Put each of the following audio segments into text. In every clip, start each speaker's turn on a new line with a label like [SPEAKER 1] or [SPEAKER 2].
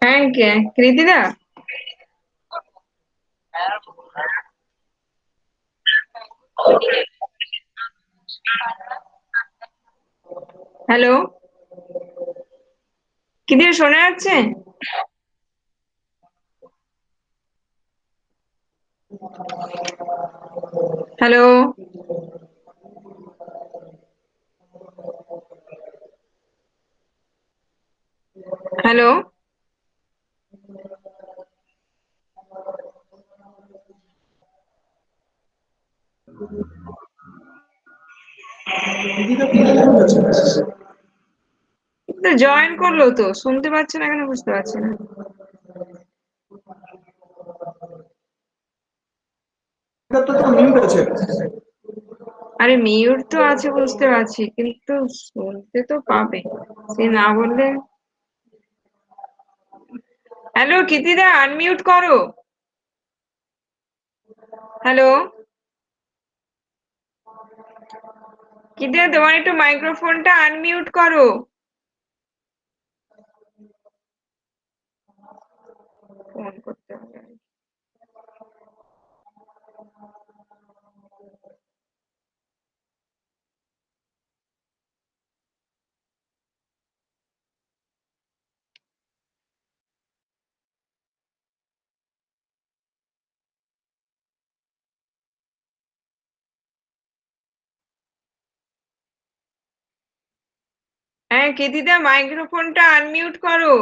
[SPEAKER 1] হ্যাঁ, কে কৃতিদা? হ্যালো, কৃতিদা শোনা যাচ্ছে? হ্যালো, হ্যালো, জয়েন করলো তো, শুনতে পাচ্ছে না কেন বুঝতে পারছি না। আরে মিউট তো আছে বুঝতে পারছি, কিন্তু শুনতে তো পাবে, সে না বললে। হ্যালো কৃতিদা, আনমিউট করো। হ্যালো কৃতিদা, তোমার একটু মাইক্রোফোনটা আনমিউট করো। ফোন করতে হবে। হ্যাঁ কৃতিদা, মাইক্রোফোনটা আনমিউট করো।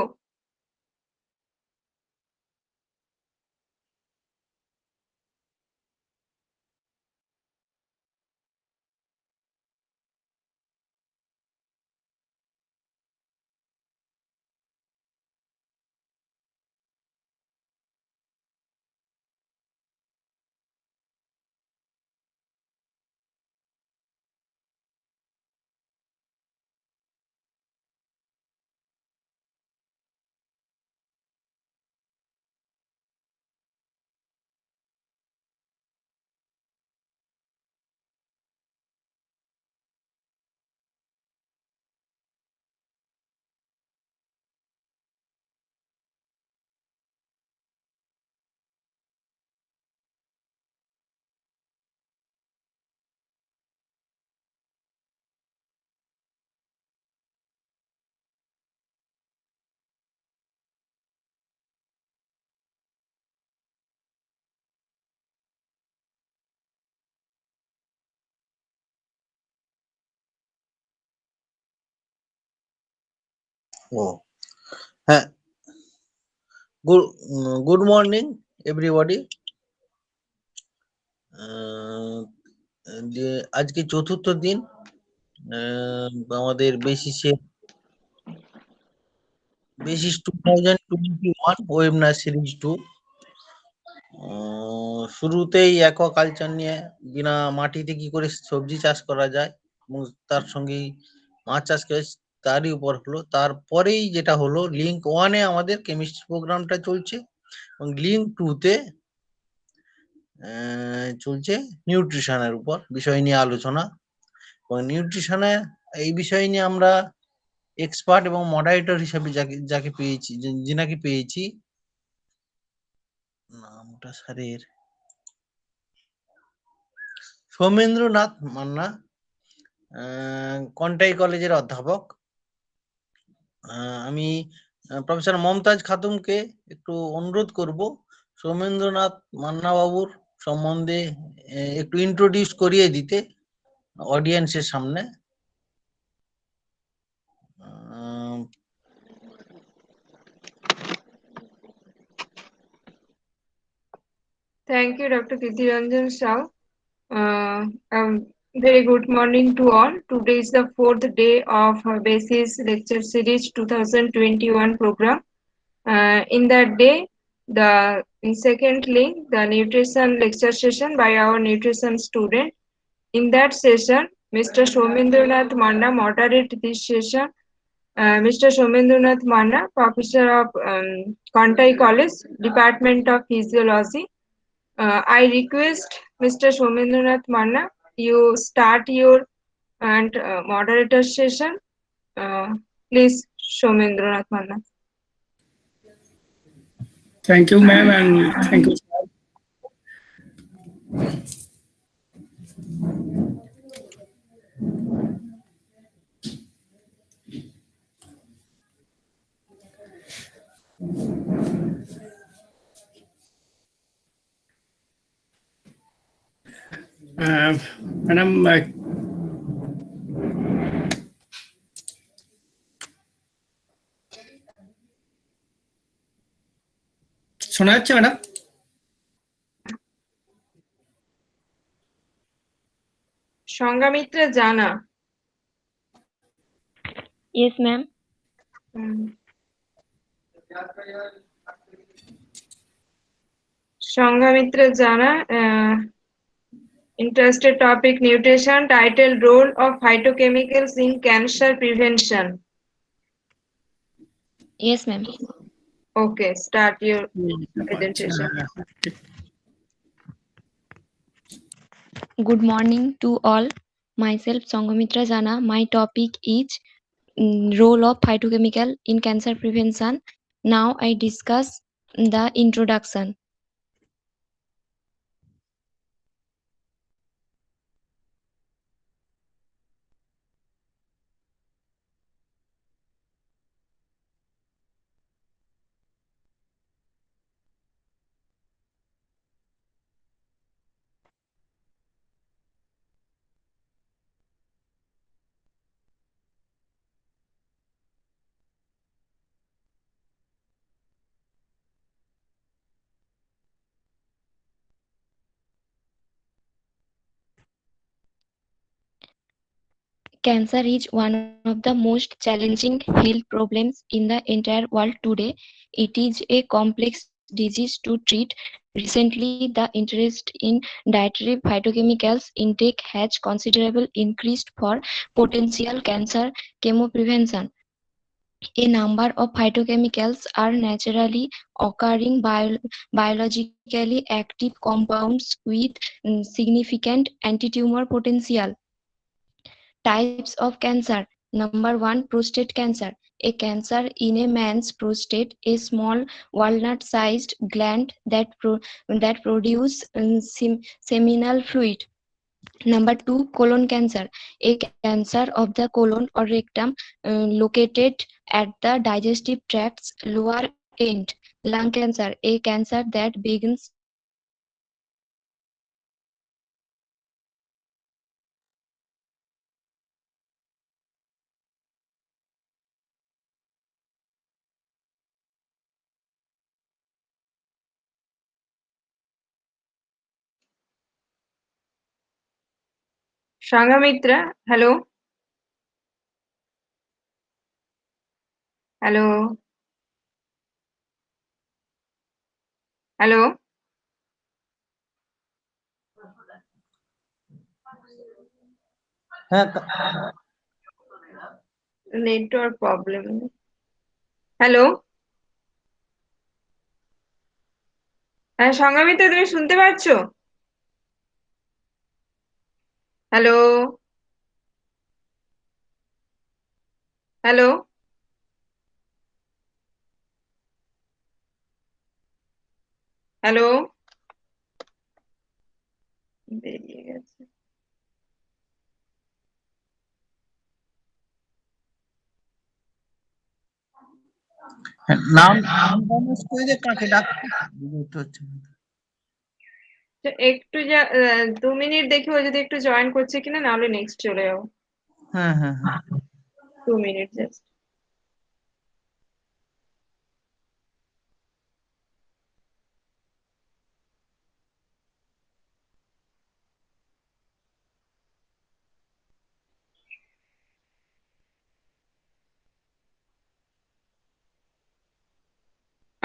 [SPEAKER 2] Oh, হ্যাঁ, good morning everybody. যে আজকে চতুর্থ দিন আমাদের বেসিস 2021 ওয়েবিনার সিরিজ 2। শুরুতেই অ্যাকোয়াকালচার নিয়ে বিনা মাটিতে কি করে সবজি চাষ করা যায় এবং তার সঙ্গেই মাছ চাষ করে তারই উপর হলো। তারপরেই যেটা হলো, লিঙ্ক 1-এ আমাদের কেমিস্ট্রি প্রোগ্রামটা চলছে এবং লিঙ্ক 2-তে চলছে নিউট্রিশনের উপর বিষয় নিয়ে আলোচনা। এবং নিউট্রিশনে এই বিষয় নিয়ে আমরা এক্সপার্ট এবং মডারেটর হিসেবে যাকে পেয়েছি, যিনাকে পেয়েছি, নামটা স্যারের সৌমেন্দ্রনাথ মান্না, কন্টাই কলেজের অধ্যাপক। আমি প্রফেসর মমতাজ খাতুমকে একটু অনুরোধ করব সৌমেন্দ্রনাথ মান্না বাবুর সম্বন্ধে একটু ইন্ট্রোডিউস করিয়ে দিতে অডিয়েন্সের সামনে।
[SPEAKER 1] Thank you, Dr. Kriti Ranjan Shah. Very good morning to all. Today is the fourth day of BASIS Lecture Series 2021 program. In that day, in second link, the nutrition lecture session by our nutrition student. In that session, Mr. Somendranath Manna moderated this session. Mr. Somendranath Manna, Professor of Kontai College, Department of Physiology. I request Mr. Somendranath Manna, you start your and moderator session. Please, Shomendranath Manna.
[SPEAKER 3] Thank you, ma'am, and thank you. Madam, শোনা যাচ্ছে madam?
[SPEAKER 1] Sanghamitra Jana.
[SPEAKER 4] Yes, ma'am.
[SPEAKER 1] Sanghamitra Jana. Interested topic nutrition, title role of phytochemicals in cancer prevention.
[SPEAKER 4] Yes, ma'am.
[SPEAKER 1] Okay, start your presentation.
[SPEAKER 4] Good morning to all. Myself, Sanghamitra Jana. My topic is role of phytochemical in cancer prevention. Now I discuss the introduction. Cancer is one of the most challenging health problems in the entire world today. It is a complex disease to treat. Recently, the interest in dietary phytochemicals intake has considerably increased for potential cancer chemoprevention. A number of phytochemicals are naturally occurring biologically active compounds with significant anti-tumor potential. Types of cancer. Number 1, prostate cancer. A cancer in a man's prostate, a small walnut-sized gland that produces seminal fluid. Number 2, colon cancer. A cancer of the colon or rectum located at the digestive tract's lower end. Lung cancer. A cancer that begins in the lungs and spreads to the lungs and lungs through airways.
[SPEAKER 1] Sanghamitra, hello. Hello. Hello. Network problem. Hello. হ্যাঁ সংগ্রামিতা তুমি শুনতে পাচ্ছো? Hello hello hello বেরিয়ে গেছে।
[SPEAKER 2] নাম promise করে যে কাকে ডাকতে হচ্ছে
[SPEAKER 1] একটু 2 মিনিট দেখি ও যদি একটু জয়েন করছে কিনা, নাহলে নেক্সট চলে যাবো।
[SPEAKER 2] হ্যাঁ হ্যাঁ হ্যাঁ
[SPEAKER 1] 2 মিনিট জাস্ট।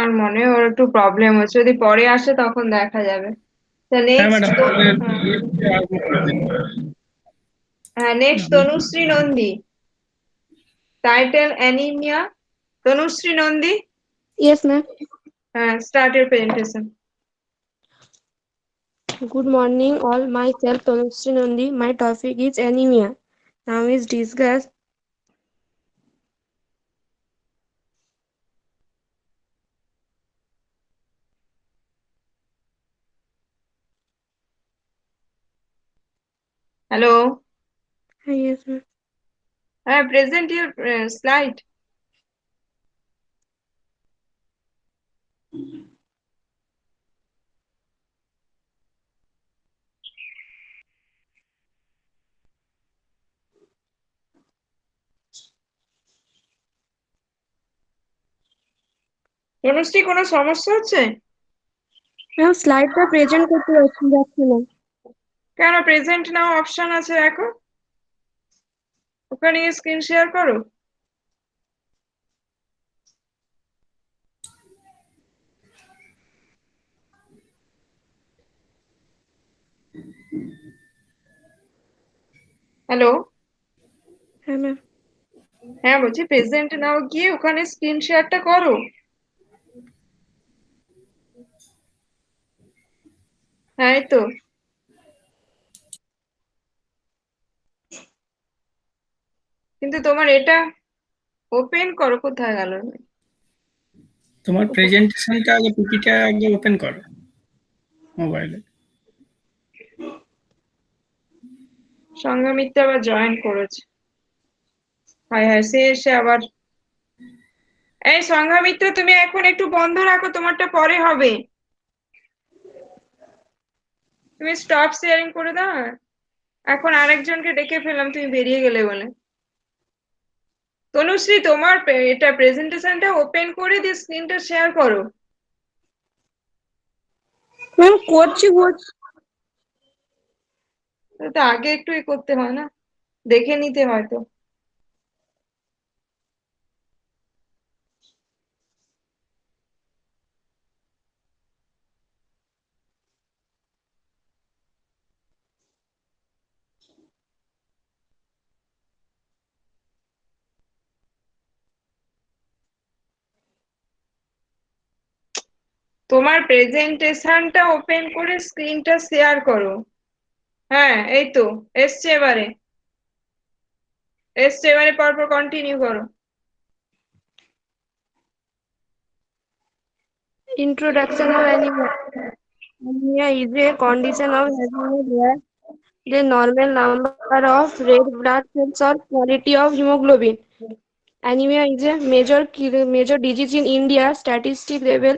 [SPEAKER 1] আর মনে হয় ওর একটু প্রবলেম হচ্ছে, যদি পরে আসে তখন দেখা যাবে। Next Tanushree Nandi, title anaemia. Tanushree Nandi,
[SPEAKER 5] Yes, ma'am.
[SPEAKER 1] start your presentation.
[SPEAKER 5] Good morning, all. Myself, Tanushree Nandi. My topic is anemia. Now is discussed.
[SPEAKER 1] Hello.
[SPEAKER 5] Yes, ma'am.
[SPEAKER 1] Present your slide. Tanushree কোনো সমস্যা হচ্ছে?
[SPEAKER 5] ম্যাম স্লাইডটা প্রেজেন্ট করতে যাচ্ছি না।
[SPEAKER 1] কেন প্রেজেন্ট নাও অপশন আছে দেখো, ওখানে স্ক্রিন শেয়ার করো। হ্যালো।
[SPEAKER 5] হ্যাঁ ম্যাম।
[SPEAKER 1] হ্যাঁ বলছি প্রেজেন্ট নাও গিয়ে ওখানে স্ক্রিন শেয়ারটা করো। হ্যাঁ এই তো। কিন্তু তোমার এটা ওপেন করো, কোথায় গেল?
[SPEAKER 3] তোমার প্রেজেন্টেশনটা আগে পিপিটা আগে ওপেন করো মোবাইলে।
[SPEAKER 1] সংঘমিত্রা আবার জয়েন করেছে। হায় হায়, সে এসে আবার। এই সংঘমিত্র, তুমি এখন একটু বন্ধ রাখো, তোমারটা পরে হবে। তুমি স্টপ শেয়ারিং করে দাও। এখন আরেকজনকে ডেকে ফেললাম, তুমি বেরিয়ে গেলে বলে। তনুশ্রী, তোমার এটা প্রেজেন্টেশনটা ওপেন করে দিয়ে স্ক্রিনটা শেয়ার করো।
[SPEAKER 5] ম্যাম করছি।
[SPEAKER 1] তো আগে একটু করতে হয় না, দেখে নিতে হয় তো। তোমার প্রেজেন্টেশনটা ওপেন করে স্ক্রিনটা শেয়ার করো। হ্যাঁ এই তো এসছে এবারে, পরপর কন্টিনিউ করো।
[SPEAKER 5] Introduction of anemia. Anemia is a condition of having where the normal number of red blood cells or quality of hemoglobin. Anemia is a major disease in India. Statistic level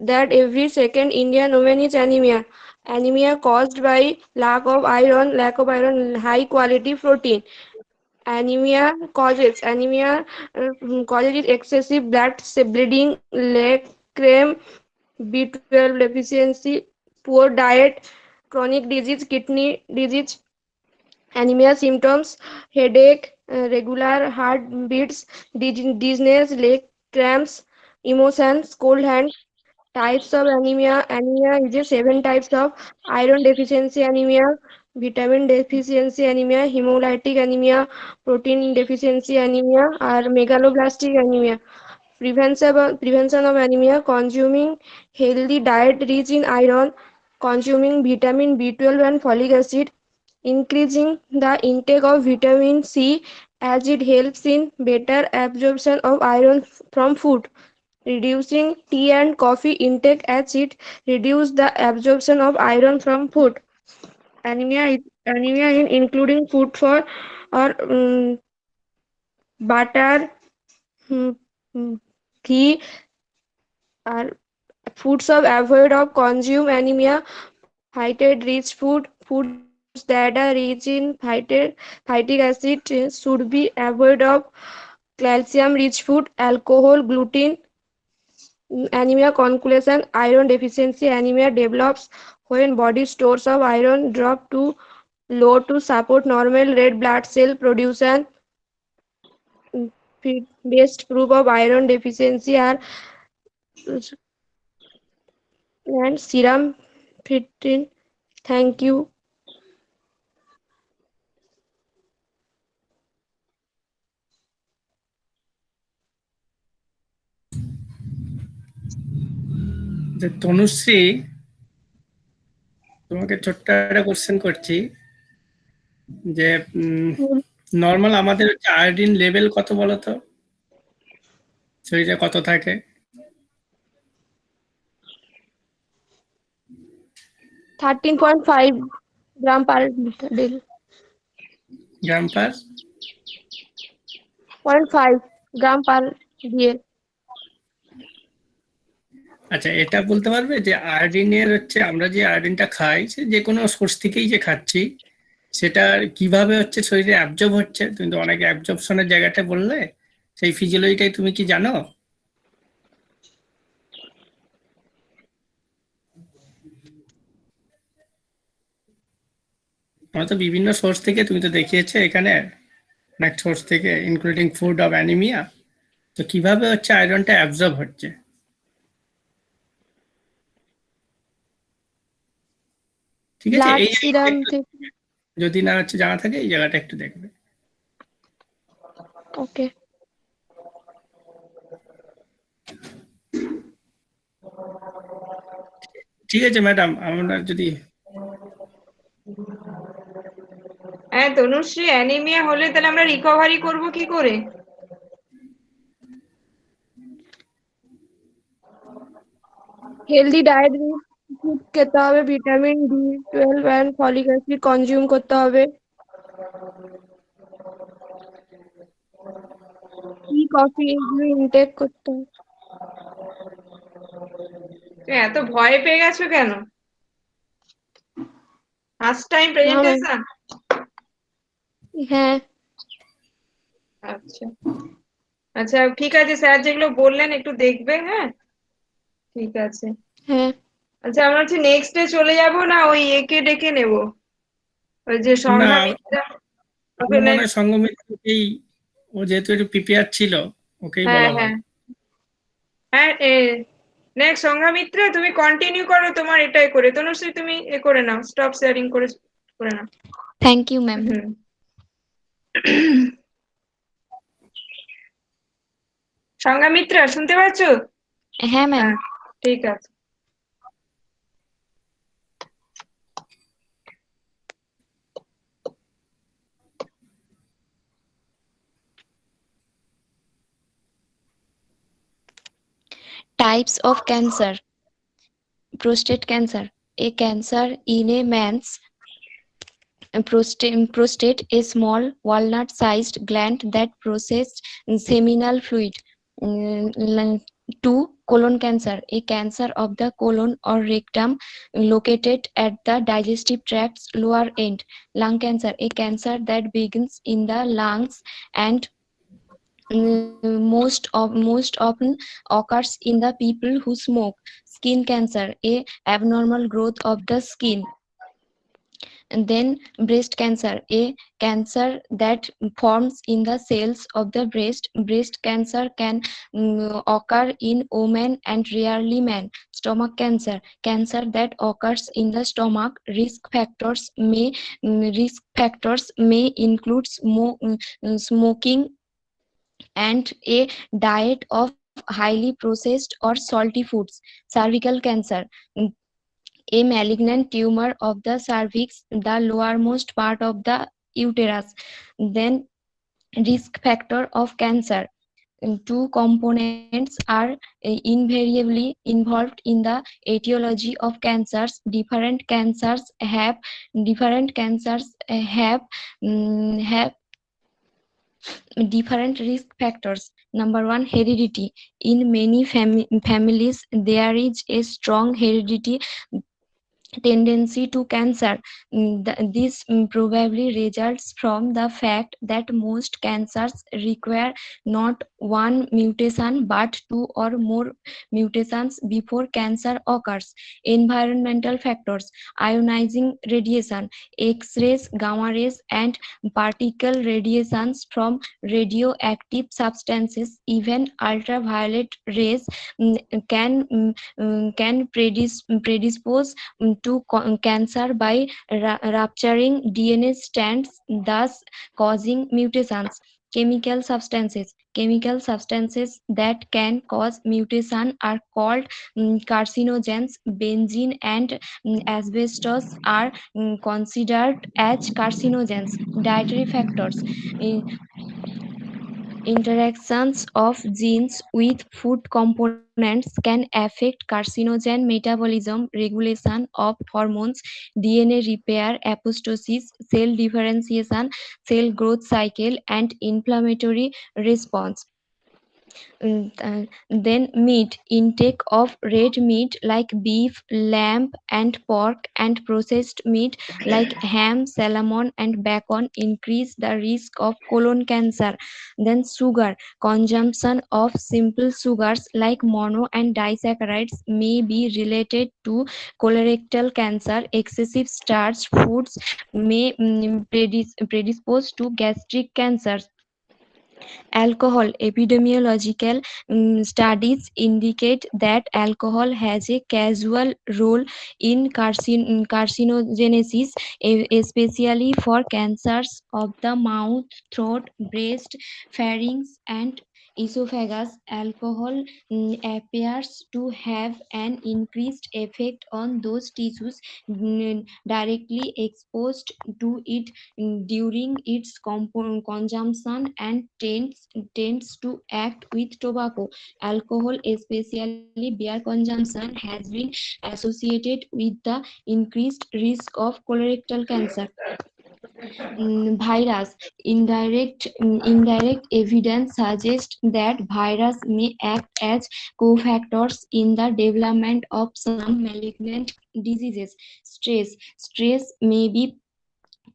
[SPEAKER 5] that every second Indian woman is anemia. Anemia caused by lack of iron, high quality protein. Anemia causes excessive blood bleeding, leg cramp, B12 deficiency, poor diet, chronic disease, kidney disease. Anemia symptoms: headache, regular heartbeats, dizziness, leg cramps, emotions, cold hands. Types of anemia. Anemia is a 7 types of iron deficiency anemia, vitamin deficiency anemia, hemolytic anemia, protein deficiency anemia, or megaloblastic anemia. Prevention of anemia: consuming healthy diet rich in iron, consuming vitamin B12 and folic acid, increasing the intake of vitamin C as it helps in better absorption of iron from food, reducing tea and coffee intake as it reduces the absorption of iron from food. Anemia in including food for or butter, mm, ghee are foods of avoid of consume anemia. Phytate rich foods that are rich in phytic acid should be avoid of. Calcium rich food, alcohol, gluten. Anemia conclusion: iron deficiency anemia develops when body stores of iron drop too low to support normal red blood cell production. Best proof of iron deficiency are and serum creatine. Thank you.
[SPEAKER 3] যে তনুশ্রী, তোমাকে ছোট্ট একটা question করছি যে normal আমাদের হচ্ছে iodine level কত বলো তো, শরীরে কত থাকে?
[SPEAKER 5] थर्टीन पॉइंट फाइव ग्राम पर डेल
[SPEAKER 3] গ্রাম পার
[SPEAKER 5] 0.5 ग्राम पर डीएल।
[SPEAKER 3] আচ্ছা, এটা বলতে পারবে যে আয়োডিনের হচ্ছে আমরা যে আয়োডিনটা খাই সে যে কোনো সোর্স থেকেই যে খাচ্ছি সেটা কিভাবে হচ্ছে শরীরে অ্যাবজর্ব হচ্ছে? তুমি তো অনেক অ্যাবজর্পশনের জায়গাটা বললে, সেই ফিজিওলজিটাই তুমি কি জানো? আমরা তো বিভিন্ন সোর্স থেকে, তুমি তো দেখিয়েছে এখানে অনেক সোর্স থেকে ইনক্লুডিং ফুড অফ অ্যানিমিয়া, তো কিভাবে হচ্ছে আয়রনটা অ্যাবজর্ব হচ্ছে? ঠিক আছে,
[SPEAKER 5] ब्लड
[SPEAKER 3] এই
[SPEAKER 5] सीरम
[SPEAKER 3] যদি না হচ্ছে জানা থাকে এই জায়গাটা একটু দেখবে।
[SPEAKER 5] ओके।
[SPEAKER 3] ঠিক আছে ম্যাডাম, আমরা যদি
[SPEAKER 1] হ্যাঁ তনুশ্রী, অ্যানিমিয়া হলে তাহলে আমরা রিকভারি করব কি করে?
[SPEAKER 5] হেলদি ডায়েট ফুড খেতে হবে, vitamin B12 and folic acid consume করতে হবে, টি কফি এগুলো ইনটেক করতে হবে।
[SPEAKER 1] তুমি এত ভয় পেয়ে গেছো কেন? First time presentation?
[SPEAKER 5] হ্যাঁ
[SPEAKER 1] আচ্ছা আচ্ছা, ঠিক আছে, স্যার যেগুলো বললেন একটু দেখবে। হ্যাঁ ঠিক আছে।
[SPEAKER 5] হ্যাঁ
[SPEAKER 1] আচ্ছা, আমরা হচ্ছে নেক্সট ডে চলে যাব না ওই একে ডেকে নেব, ওই যে
[SPEAKER 3] না,
[SPEAKER 1] সংঘামিত্রা?
[SPEAKER 3] আমার মনে হয় সঙ্গমিত্রকেই, ও যেহেতু একটু প্রিপেয়ার ছিল ওকেই
[SPEAKER 1] হ্যাঁ
[SPEAKER 3] বলা
[SPEAKER 1] হ্যাঁ
[SPEAKER 3] ভালো।
[SPEAKER 1] হ্যাঁ, নেক্সট সংঘামিত্রা তুমি কন্টিনিউ করো তোমার এটাই করে। তনুশ্রী তুমি এ করে নাও, স্টপ শেয়ারিং করে করে নাও।
[SPEAKER 4] Thank you, ma'am.
[SPEAKER 1] হুম। সংঘামিত্রা শুনতে পাচ্ছ?
[SPEAKER 4] হ্যাঁ ম্যাম।
[SPEAKER 1] হ্যাঁ ঠিক আছে।
[SPEAKER 4] Types of cancer. Prostate cancer. A cancer in a man's prostate, a small walnut-sized gland that processes seminal fluid. 2. Colon cancer. A cancer of the colon or rectum located at the digestive tract's lower end. Lung cancer. A cancer that begins in the lungs and most often occurs in the people who smoke. Skin cancer, a abnormal growth of the skin. And then breast cancer, a cancer that forms in the cells of the breast. Breast cancer can occur in women and rarely men. Stomach cancer, cancer that occurs in the stomach. Risk factors may include smoking and a diet of highly processed or salty foods. Cervical cancer, a malignant tumor of the cervix, the lowermost part of the uterus. Then risk factor of cancer. Two components are invariably involved in the etiology of cancers. Different cancers have different risk factors. Number one, heredity. In many families, there is a strong heredity tendency to cancer. This probably results from the fact that most cancers require not one mutation but two or more mutations before cancer occurs. Environmental factors: ionizing radiation, X-rays, gamma rays, and particle radiations from radioactive substances, even ultraviolet rays can predispose to cancer by rupturing DNA strands, thus causing mutations. Chemical substances. Chemical substances that can cause mutation are called carcinogens. Benzene and asbestos are considered as carcinogens. Dietary factors. Interactions of genes with food components can affect carcinogen metabolism, regulation of hormones, DNA repair, apoptosis, cell differentiation, cell growth cycle, and inflammatory response. Then meat. Intake of red meat like beef, lamb, and pork, and processed meat like ham, salmon, and bacon increase the risk of colon cancer. Then sugar. Consumption of simple sugars like mono and disaccharides may be related to colorectal cancer. Excessive starch foods may predispose to gastric cancer. Alcohol. Epidemiological studies indicate that alcohol has a causal role in carcinogenesis, especially for cancers of the mouth, throat, breast, pharynx, and esophagus. Alcohol appears to have an increased effect on those tissues directly exposed to it during its consumption and tends to act with tobacco. Alcohol, especially beer consumption, has been associated with the increased risk of colorectal cancer. Virus. Indirect evidence suggests that virus may act as cofactors in the development of some malignant diseases. Stress may be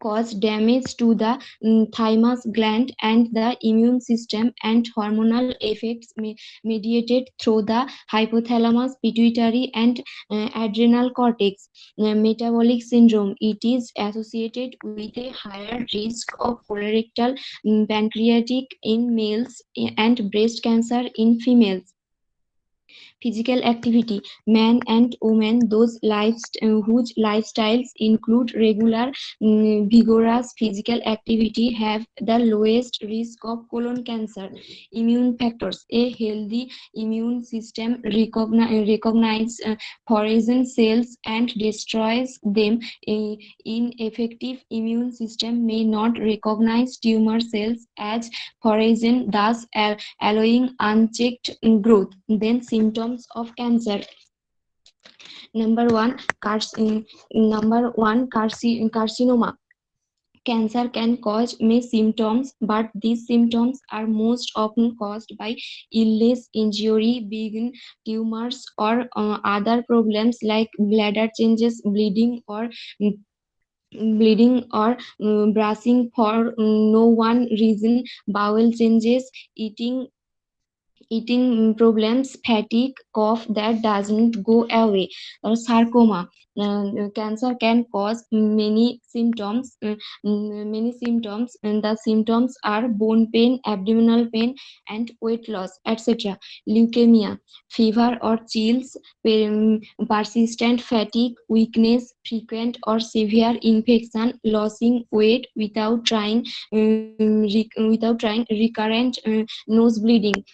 [SPEAKER 4] cause damage to the thymus gland and the immune system, and hormonal effects mediated through the hypothalamus, pituitary, and adrenal cortex. Metabolic syndrome. It is associated with a higher risk of colorectal, pancreatic in males, and breast cancer in females. Physical activity. Men and women whose lifestyles include regular vigorous physical activity have the lowest risk of colon cancer. Immune factors. A healthy immune system recognizes foreign cells and destroys them. A ineffective immune system may not recognize tumor cells as foreign, thus allowing unchecked growth. Then symptoms of cancer. Number one, carcinoma. Cancer can cause many symptoms, but these symptoms are most often caused by illness, injury, big tumors, or other problems like bladder changes, bleeding or brushing for no one reason, bowel changes, eating problems, fatigue, cough that doesn't go away. Sarcoma. Cancer can cause many symptoms, and the symptoms are bone pain, abdominal pain, and weight loss, etc. Leukemia. Fever or chills, persistent fatigue, weakness, frequent or severe infection, losing weight without trying, recurrent nose bleeding.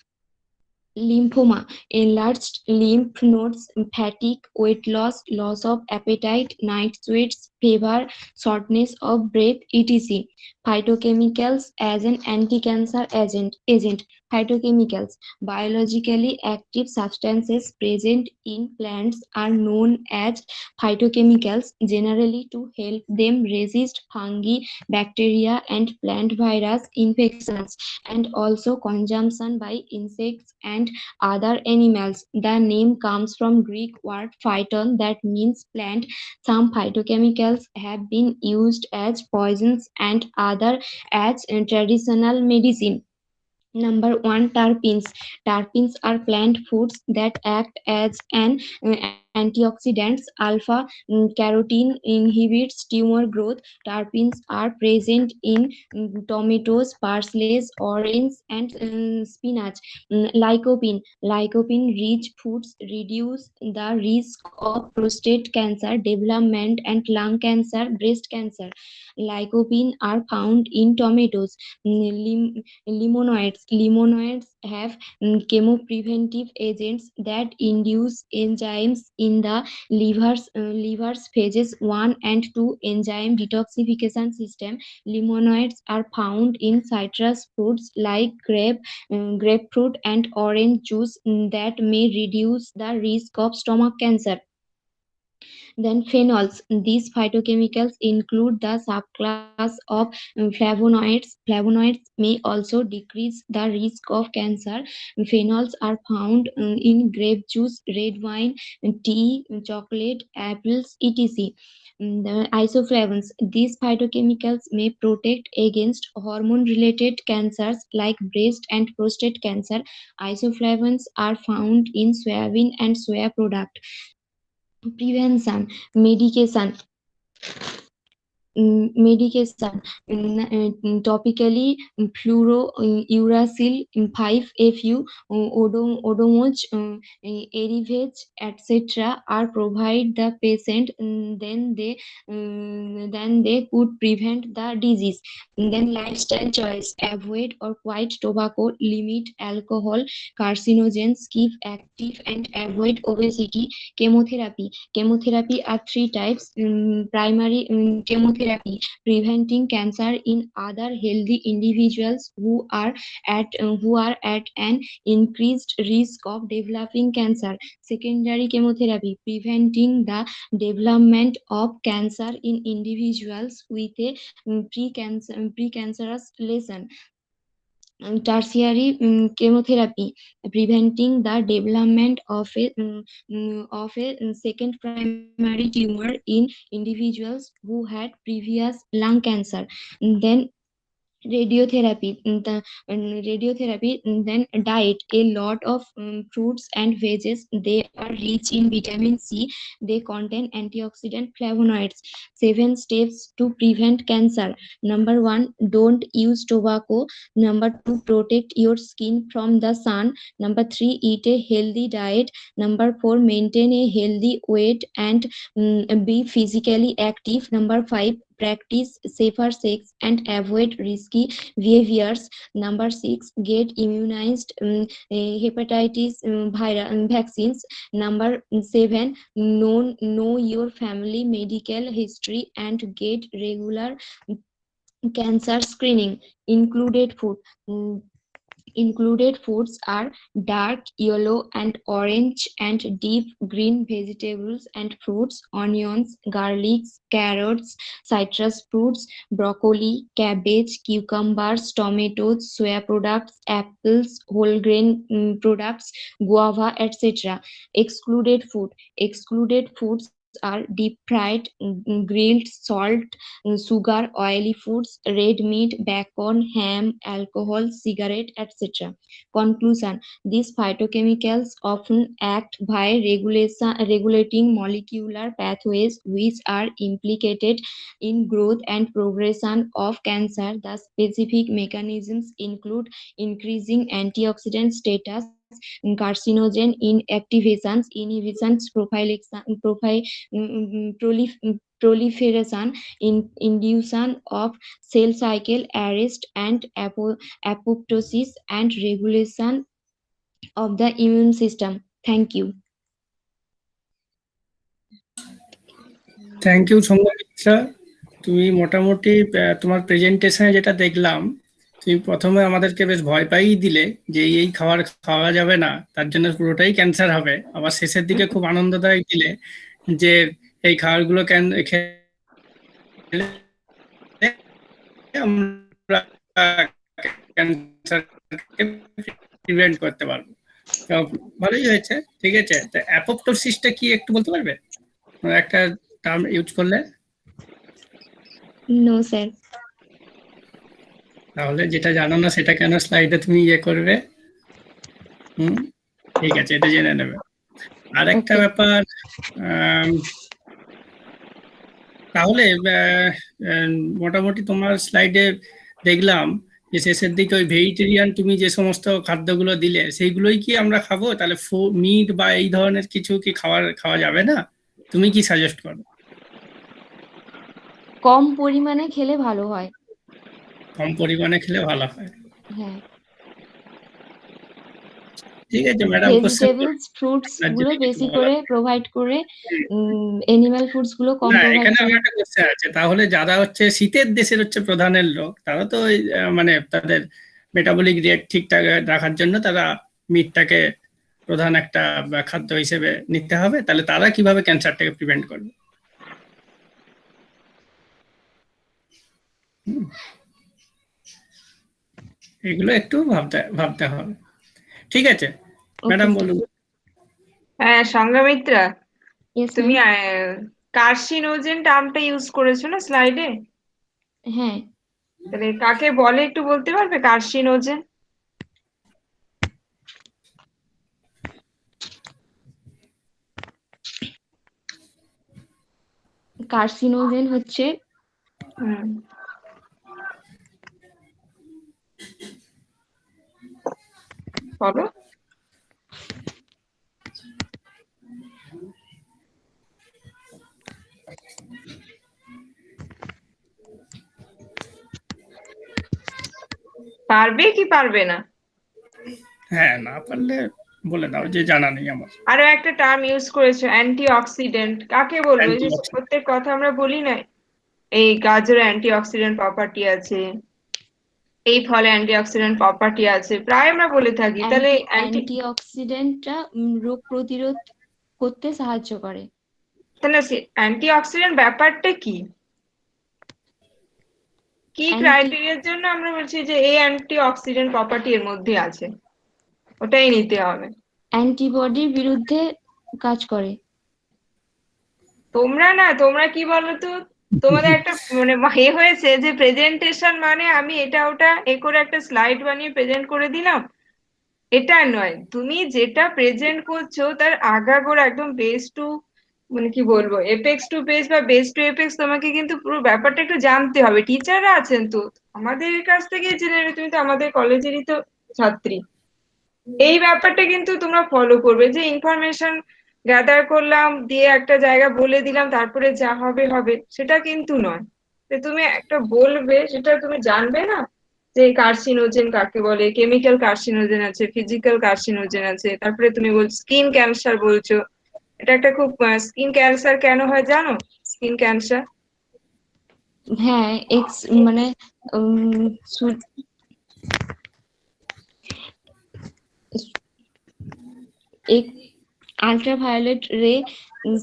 [SPEAKER 4] Lymphoma. Enlarged lymph nodes, fatigue, weight loss, loss of appetite, night sweats, fever, shortness of breath, etc. Phytochemicals as an anti-cancer agent. Phytochemicals. Biologically active substances present in plants are known as phytochemicals, generally to help them resist fungi, bacteria, and plant virus infections, and also consumption by insects and other animals. The name comes from Greek word phyton, that means plant. Some phytochemicals have been used as poisons and other as traditional medicine. Number one, terpenes. Terpenes are plant foods that act as an antioxidants. Alpha carotene inhibits tumor growth. Terpenes are present in tomatoes, parsley, orange, and spinach. Lycopene-rich foods reduce the risk of prostate cancer development and lung cancer, breast cancer. Lycopene are found in tomatoes. Limonoids have chemopreventive agents that induce enzymes in the liver's phases 1 and 2 enzyme detoxification system. Limonoids are found in citrus fruits like grapefruit and orange juice that may reduce the risk of stomach cancer. Then phenols. These phytochemicals include the subclass of flavonoids. Flavonoids may also decrease the risk of cancer. Phenols are found in grape juice, red wine, tea, chocolate, apples, etc. The isoflavones. These phytochemicals may protect against hormone-related cancers like breast and prostate cancer. Isoflavones are found in soybean and soya products. Prevention, medication, topically fluorouracil 5-FU, Odomos, Erivage, etc. are provide the patient, then they could prevent the disease. Then lifestyle choice: avoid or quit tobacco, limit alcohol, carcinogens, keep active, and avoid obesity. Chemotherapy are 3 types. Primary chemotherapy, preventing cancer in other healthy individuals who are at an increased risk of developing cancer. Secondary chemotherapy, preventing the development of cancer in individuals with a precancerous lesion. Tertiary chemotherapy, preventing the development of a second primary tumor in individuals who had previous lung cancer. Then radiotherapy, then diet: a lot of fruits and veggies. They are rich in vitamin C. They contain antioxidant flavonoids. 7 steps to prevent cancer. Number 1, don't use tobacco. Number 2, protect your skin from the sun. Number 3, eat a healthy diet. Number 4, maintain a healthy weight and be physically active. Number 5, practice safer sex and avoid risky behaviors. Number 6, get immunized, hepatitis vaccines. Number 7, know your family medical history and get regular cancer screening. Included foods are dark yellow and orange and deep green vegetables and fruits, onions, garlics, carrots, citrus fruits, broccoli, cabbage, cucumbers, tomatoes, soya products, apples, whole grain products, guava, etc. Excluded foods are deep fried, grilled, salt, sugar, oily foods, red meat, bacon, ham, alcohol, cigarette, etc. Conclusion: these phytochemicals often act by regulating molecular pathways which are implicated in growth and progression of cancer. The specific mechanisms include increasing antioxidant status, carcinogen inactivations, inhibitions, proliferation, induction of cell cycle arrest and apoptosis, and regulation of the immune system. Thank you.
[SPEAKER 3] Thank you Sanghamitra. তুমি মোটামুটি তোমার প্রেজেন্টেশনে যেটা দেখলাম, তুমি প্রথমে আমাদেরকে বেশ ভয় পাইয়ে দিলে যে এই খাবার খাওয়া যাবে না, তার জন্য পুরোটাই ক্যান্সার হবে। আবার শেষের দিকে খুব আনন্দদায়ক দিলে যে এই খাবারগুলো খেলে আমরা ক্যান্সারকে প্রিভেন্ট করতে পারবো। ভালোই হয়েছে, ঠিক আছে। তো অ্যাপোপ্টোসিসটা কি একটু বলতে পারবে একটা টার্ম ইউজ করলে?
[SPEAKER 4] No sir.
[SPEAKER 3] তাহলে যেটা জানো না সেটা কেন স্লাইডে তুমি ইয়ে করবে? ঠিক আছে, এটা জেনে নেবে। আর একটা
[SPEAKER 4] Okay.
[SPEAKER 3] ব্যাপার, তাহলে মোটামুটি তোমার স্লাইডে দেখলাম যে শেষের দিকে ওই ভেজিটেরিয়ান তুমি যে সমস্ত খাদ্যগুলো দিলে সেইগুলোই কি আমরা খাবো? তাহলে মিট বা এই ধরনের কিছু কি খাওয়া যাবে না? তুমি কি সাজেস্ট করো?
[SPEAKER 4] কম পরিমাণে খেলে ভালো হয়।
[SPEAKER 3] কম পরিমাণে খেলে ভালো হয়।
[SPEAKER 4] হ্যাঁ,
[SPEAKER 3] ঠিক আছে ম্যাডাম,
[SPEAKER 4] ভেজিটেবলস ফ্রুটস গুলো বেশি করে প্রোভাইড করে, এনিম্যাল ফুডস গুলো কম
[SPEAKER 3] না,
[SPEAKER 4] প্রোভাইড
[SPEAKER 3] এখানে
[SPEAKER 4] করে।
[SPEAKER 3] আমার একটা কোশ্চেন আছে, তাহলে যারা হচ্ছে শীতের দেশের হচ্ছে প্রধানের লোক, তারা তো ওই, মানে তাদের মেটাবলিক রেট ঠিকঠাক রাখার জন্য তারা মিটটাকে প্রধান একটা খাদ্য হিসেবে নিতে হবে, তাহলে তারা কিভাবে ক্যান্সারটাকে প্রিভেন্ট করবে? এগুলো একটু ভাবতে হবে। ঠিক আছে ম্যাডাম, বলুন।
[SPEAKER 1] হ্যাঁ সংঘমিত্রা,
[SPEAKER 4] Yes,
[SPEAKER 1] তুমি
[SPEAKER 4] ma'am.
[SPEAKER 1] কার্সিনোজেন টার্মটা ইউজ করেছো না স্লাইডে?
[SPEAKER 4] হ্যাঁ,
[SPEAKER 1] তাহলে কাকে বলে একটু বলতে পারবে কার্সিনোজেন?
[SPEAKER 4] কার্সিনোজেন হচ্ছে
[SPEAKER 1] হুম, বলো। পারবে কি পারবে না?
[SPEAKER 3] হ্যাঁ, না পারলে বলে দাও, যে জানা নেই আমার।
[SPEAKER 1] আরো একটা টার্ম ইউজ করেছো অ্যান্টিঅক্সিডেন্ট, কাকে বলবো? এই যে
[SPEAKER 3] Antioxidant।
[SPEAKER 1] প্রত্যেক কথা আমরা বলি না, এই গাজরে অ্যান্টিঅক্সিডেন্ট প্রপার্টি আছে, এই ফলে অ্যান্টিঅক্সিডেন্ট প্রপার্টি আছে, প্রায় আমরা বলে থাকি। তাহলে
[SPEAKER 4] অ্যান্টিঅক্সিডেন্টটা রোগ প্রতিরোধ করতে সাহায্য করে।
[SPEAKER 1] তাহলে অ্যান্টিঅক্সিডেন্ট ব্যাপারটা কি? কি ক্রাইটেরিয়ার জন্য আমরা বলছি যে এই অ্যান্টিঅক্সিডেন্ট প্রপার্টি এর মধ্যে আছে, ওটাই নিতে হবে।
[SPEAKER 4] অ্যান্টিবডির বিরুদ্ধে কাজ করে।
[SPEAKER 1] তোমরা কি বলো তো, তোমাদের একটা মানে হয়েছে যে প্রেজেন্টেশন মানে আমি এটা ওটা করে একটা স্লাইড বানিয়ে প্রেজেন্ট করে দিলাম, এটা নয়। তুমি যেটা প্রেজেন্ট করছো তার আগাগোড়া একদম বেস টু, মানে কি বলবো, এপেক্স টু বেস বা বেস টু এপেক্স তোমাকে কিন্তু পুরো ব্যাপারটা একটু জানতে হবে। টিচাররা আছেন তো, আমাদের কাছ থেকে জেনে নেবে, তুমি তো আমাদের কলেজেরই তো ছাত্রী। এই ব্যাপারটা কিন্তু তোমরা ফলো করবে, যে ইনফরমেশন গ্যাদার করলাম দিয়ে একটা জায়গা বলে দিলাম তারপরে যা হবে হবে, সেটা কিন্তু নয়। তুমি একটা বলবে, সেটা তুমি জানবে না যে কার্সিনোজেন কাকে বলে, কেমিক্যাল কার্সিনোজেন আছে, ফিজিক্যাল কার্সিনোজেন আছে, তারপরে তুমি বলছো স্কিন ক্যান্সার বলছো। এটা একটা খুব, স্কিন ক্যান্সার কেন হয় জানো? স্কিন ক্যান্সার
[SPEAKER 4] হ্যাঁ, মানে আল্ট্রাভায়োলেট রে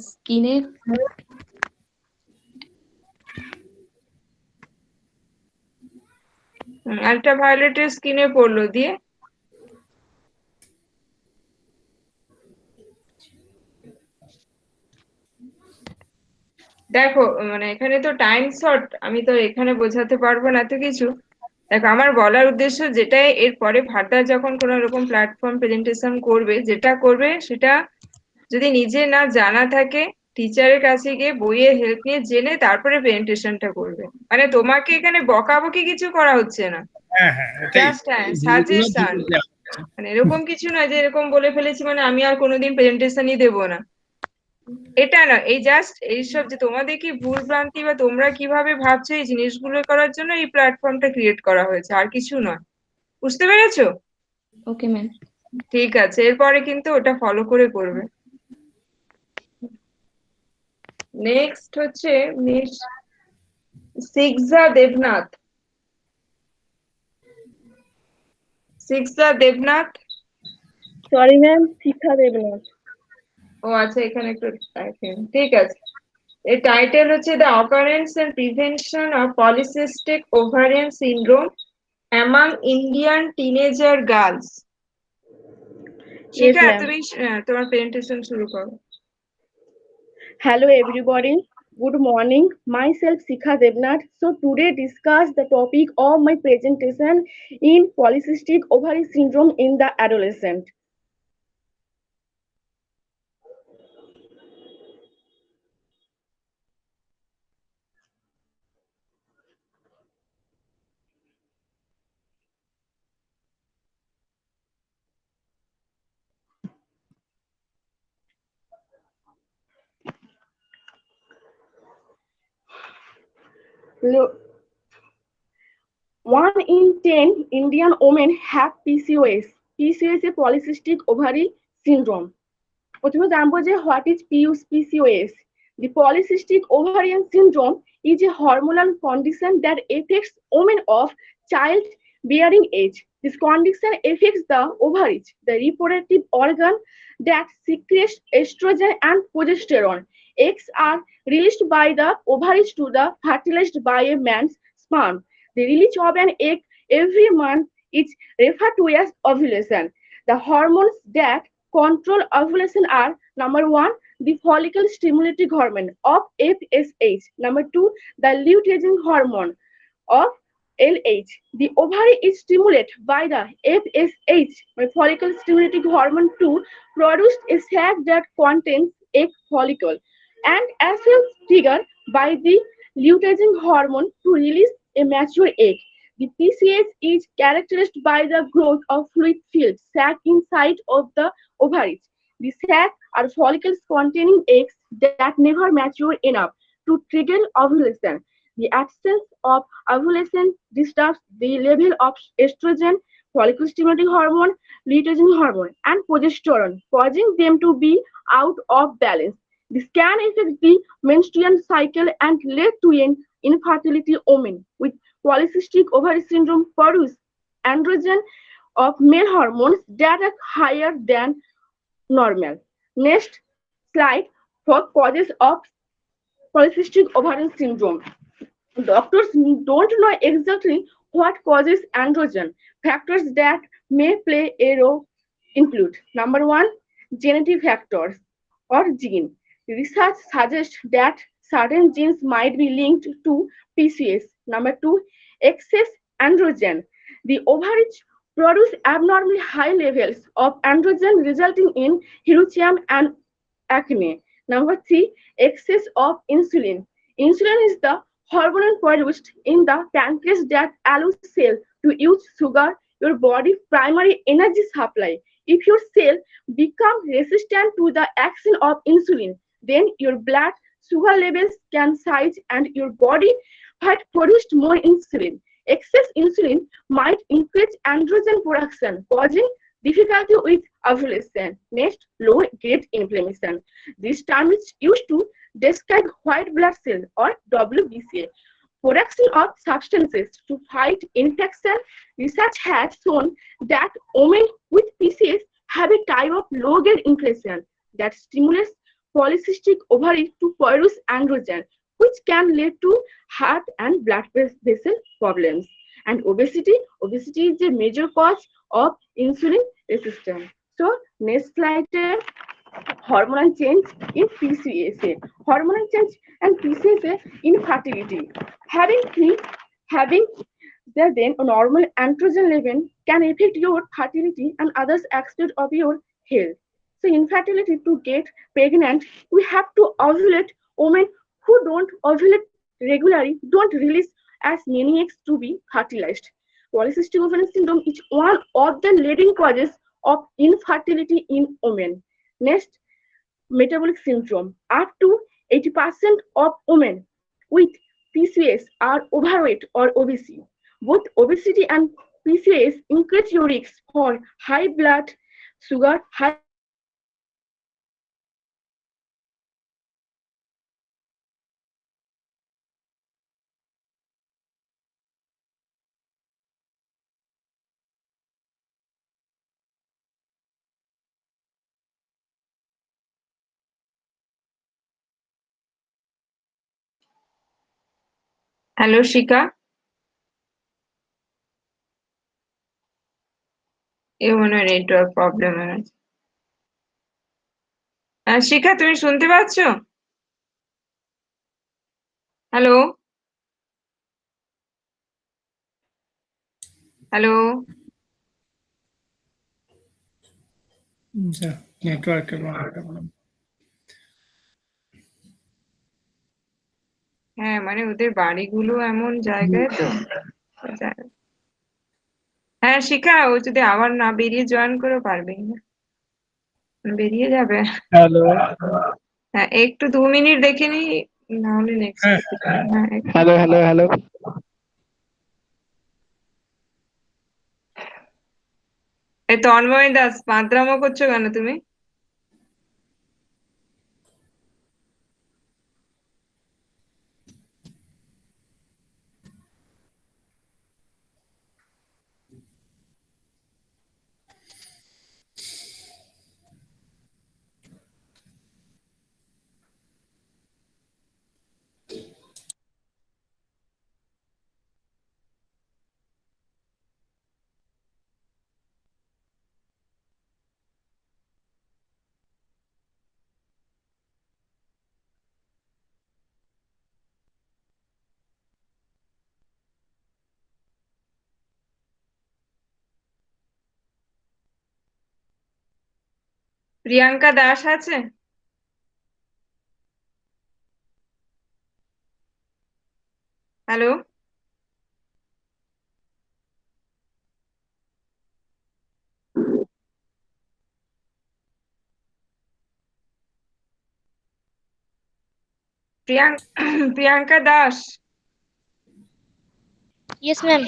[SPEAKER 4] স্কিনে
[SPEAKER 1] আল্ট্রাভায়োলেটের স্কিনে পড়লো দিয়ে দেখো, মানে এখানে তো টাইম শর্ট, আমি তো এখানে বোঝাতে পারবো না এত কিছু। দেখো, আমার বলার উদ্দেশ্য যেটাই, এরপরে ফার্দার যখন কোনো রকম প্ল্যাটফর্ম প্রেজেন্টেশন করবে, যেটা করবে সেটা যদি নিজে না জানা থাকে, টিচারের কাছে গিয়ে বইয়ের হেল্প নিয়ে জেনে তারপরে প্রেজেন্টেশনটা করবে। মানে তোমাকে এখানে বকাবকি কিছু করা হচ্ছে না,
[SPEAKER 3] হ্যাঁ হ্যাঁ, এটাই।
[SPEAKER 1] Just suggestion. মানে এরকম কিছু নয় যে এরকম বলে ফেলেছি মানে আমি আর কোনোদিন প্রেজেন্টেশনই দেবো না, এটা না। এই জাস্ট এইসব যে তোমাদের কি ভুল ভ্রান্তি বা তোমরা কিভাবে ভাবছো, এই জিনিসগুলো করার জন্য এই প্ল্যাটফর্মটা ক্রিয়েট করা হয়েছে, আর কিছু নয়। বুঝতে পেরেছো?
[SPEAKER 4] Okay ma'am.
[SPEAKER 1] ঠিক আছে, এরপরে কিন্তু ওটা ফলো করে করবে। নেক্সট হচ্ছে মিস শিখা দেবনাথ। শিখা দেবনাথ।
[SPEAKER 5] সরি ম্যাম, শিক্ষা দেবনাথ।
[SPEAKER 1] ও আচ্ছা, এখানে একটু দেখেন। ঠিক আছে, এর টাইটেল হচ্ছে the occurrence and prevention of polycystic ovarian syndrome among Indian teenager girls. Shikha,
[SPEAKER 5] ma'am.
[SPEAKER 1] তুমি তোমার প্রেজেন্টেশন শুরু করো।
[SPEAKER 5] Hello everybody. Good morning. Myself Sikha Devnath. So today discuss the topic of my presentation in polycystic ovary syndrome in the adolescent.
[SPEAKER 6] 1 in 10 Indian women have PCOS. PCOS is polycystic ovary syndrome. প্রথমে জানবো যে what is PCOS? The polycystic ovarian syndrome is a hormonal condition that affects women of childbearing age. This condition affects the ovaries, the reproductive organ that secretes estrogen and progesterone. Eggs are released by the ovaries to the fertilized by a man's sperm. The release of an egg every month is referred to as ovulation. The hormones that control ovulation are number 1, the follicle stimulating hormone of FSH. Number 2, the luteinizing hormone of LH. The ovary is stimulated by the FSH, follicle stimulating hormone, to produce a sac that contains egg follicle, and as well triggered by the luteinizing hormone to release a mature egg. The PCOS is characterized by the growth of fluid-filled sac inside of the ovaries. The sac are follicles containing eggs that never mature enough to trigger ovulation. The absence of ovulation disturbs the level of estrogen, follicle stimulating hormone, luteinizing hormone, and progesterone, causing them to be out of balance. This can affect the menstrual cycle and lead to an infertility. Women with polycystic ovary syndrome produce androgen of male hormones that are higher than normal. Next slide for causes of polycystic ovarian syndrome. Doctors don't know exactly what causes androgen. Factors that may play a role include number 1, genetic factors or gene. Research suggests that certain genes might be linked to PCOS. Number 2, excess androgen. The ovaries produce abnormally high levels of androgen, resulting in hirsutism and acne. Number 3, excess of insulin. Insulin is the hormone produced in the pancreas that allows cell to use sugar, your body's primary energy supply. If your cell become resistant to the action of insulin, then your blood sugar levels can rise and your body might produce more insulin. Excess insulin might increase androgen production, causing difficulty with ovulation. Next, low-grade inflammation. This term is used to describe white blood cell or WBC production of substances to fight infection. Research has shown that women with PCOS have a type of low-grade inflammation that stimulates polycystic ovary to produce androgen, which can lead to heart and blood vessel problems. And obesity is a major cause of insulin resistance. So next slide, hormonal change in PCOS. Hormonal change and PCOS infertility. Having then a normal androgen level can affect your fertility and other aspects of your health. So infertility, to get pregnant, we have to ovulate. Women who don't ovulate regularly don't release as many eggs to be fertilized. Polycystic ovarian syndrome is one of the leading causes of infertility in women. Next, metabolic syndrome. Up to 80% of women with PCOS are overweight or obese. Both obesity and PCOS increase your risk for high blood sugar, high
[SPEAKER 1] hello Shikha, এ মনে হয় network problem আছে। শিখা, তুমি শুনতে পাচ্ছ? Hello hello
[SPEAKER 3] নেটওয়ার্কের
[SPEAKER 1] হ্যাঁ, মানে ওদের বাড়িগুলো এমন জায়গায় তো। হ্যাঁ শিখা, ও যদি আবার না বেরিয়ে জয়েন করে পারবেই না, বেরিয়ে যাবে।
[SPEAKER 3] হ্যালো,
[SPEAKER 1] হ্যাঁ, একটু 2 মিনিট দেখে নি নাহলে নেক্সট
[SPEAKER 3] হ্যাঁ,
[SPEAKER 1] হ্যাঁ
[SPEAKER 7] হ্যালো হ্যালো হ্যালো
[SPEAKER 1] এই তন্ময় দাস পাঁদরামো করছো কেন তুমি? প্রিয়াঙ্কা দাস আছে? Hello, Priyanka Das.
[SPEAKER 8] Yes, ma'am.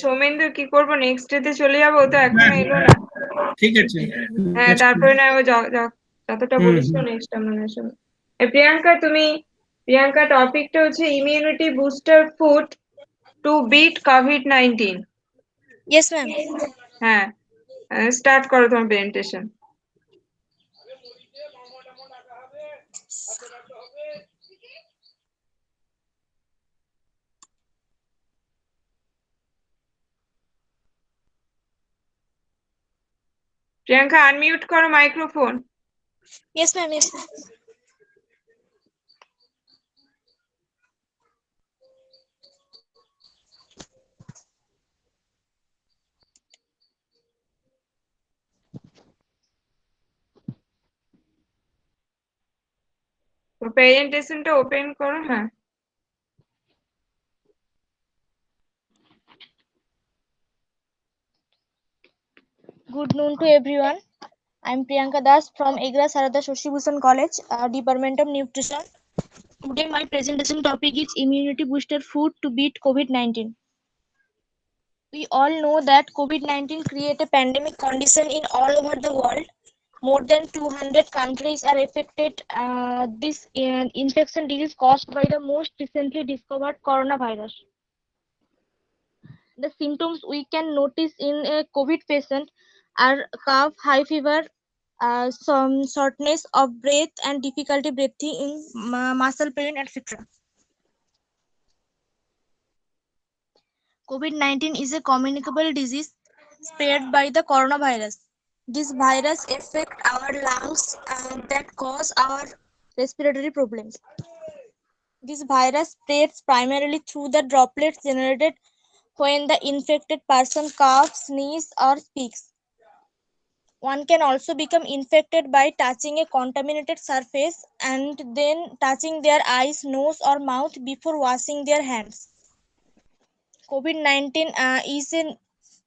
[SPEAKER 1] Soumendu কি করবো, নেক্সট ডেতে চলে যাবো, ও তো এখনো
[SPEAKER 3] হ্যাঁ,
[SPEAKER 1] এলো না।
[SPEAKER 3] ঠিক আছে।
[SPEAKER 1] হ্যাঁ তারপরে না ও যতটা বলিস নেক্সট আমরা শুনি। প্রিয়াঙ্কা টপিকটা হচ্ছে immunity booster food to beat কোভিড-19।
[SPEAKER 8] Yes, ma'am.
[SPEAKER 1] হ্যাঁ, স্টার্ট করো তোমার প্রেজেন্টেশন। প্রিয়াঙ্কা আনমিউট করো microphone.
[SPEAKER 8] Yes, ma'am. Yes, ma'am.
[SPEAKER 1] তো প্রেজেন্টেশনটা ওপেন করো। হ্যাঁ,
[SPEAKER 8] Good noon to everyone. I'm Priyanka Das from Egra Sarada Shoshibhusan College, Department of Nutrition. Today my presentation topic is immunity booster food to beat COVID-19. We all know that COVID-19 created a pandemic condition in all over the world. More than 200 countries are affected. This infection disease caused by the most recently discovered coronavirus. The symptoms we can notice in a COVID patient are cough, high fever, some shortness of breath, and difficulty breathing, muscle pain, etc. COVID-19 is a communicable disease spread by the coronavirus. This virus affects our lungs that cause our respiratory problems. This virus spreads primarily through the droplets generated when the infected person coughs, sneezes, or speaks. One can also become infected by touching a contaminated surface and then touching their eyes, nose, or mouth before washing their hands. COVID-19 is a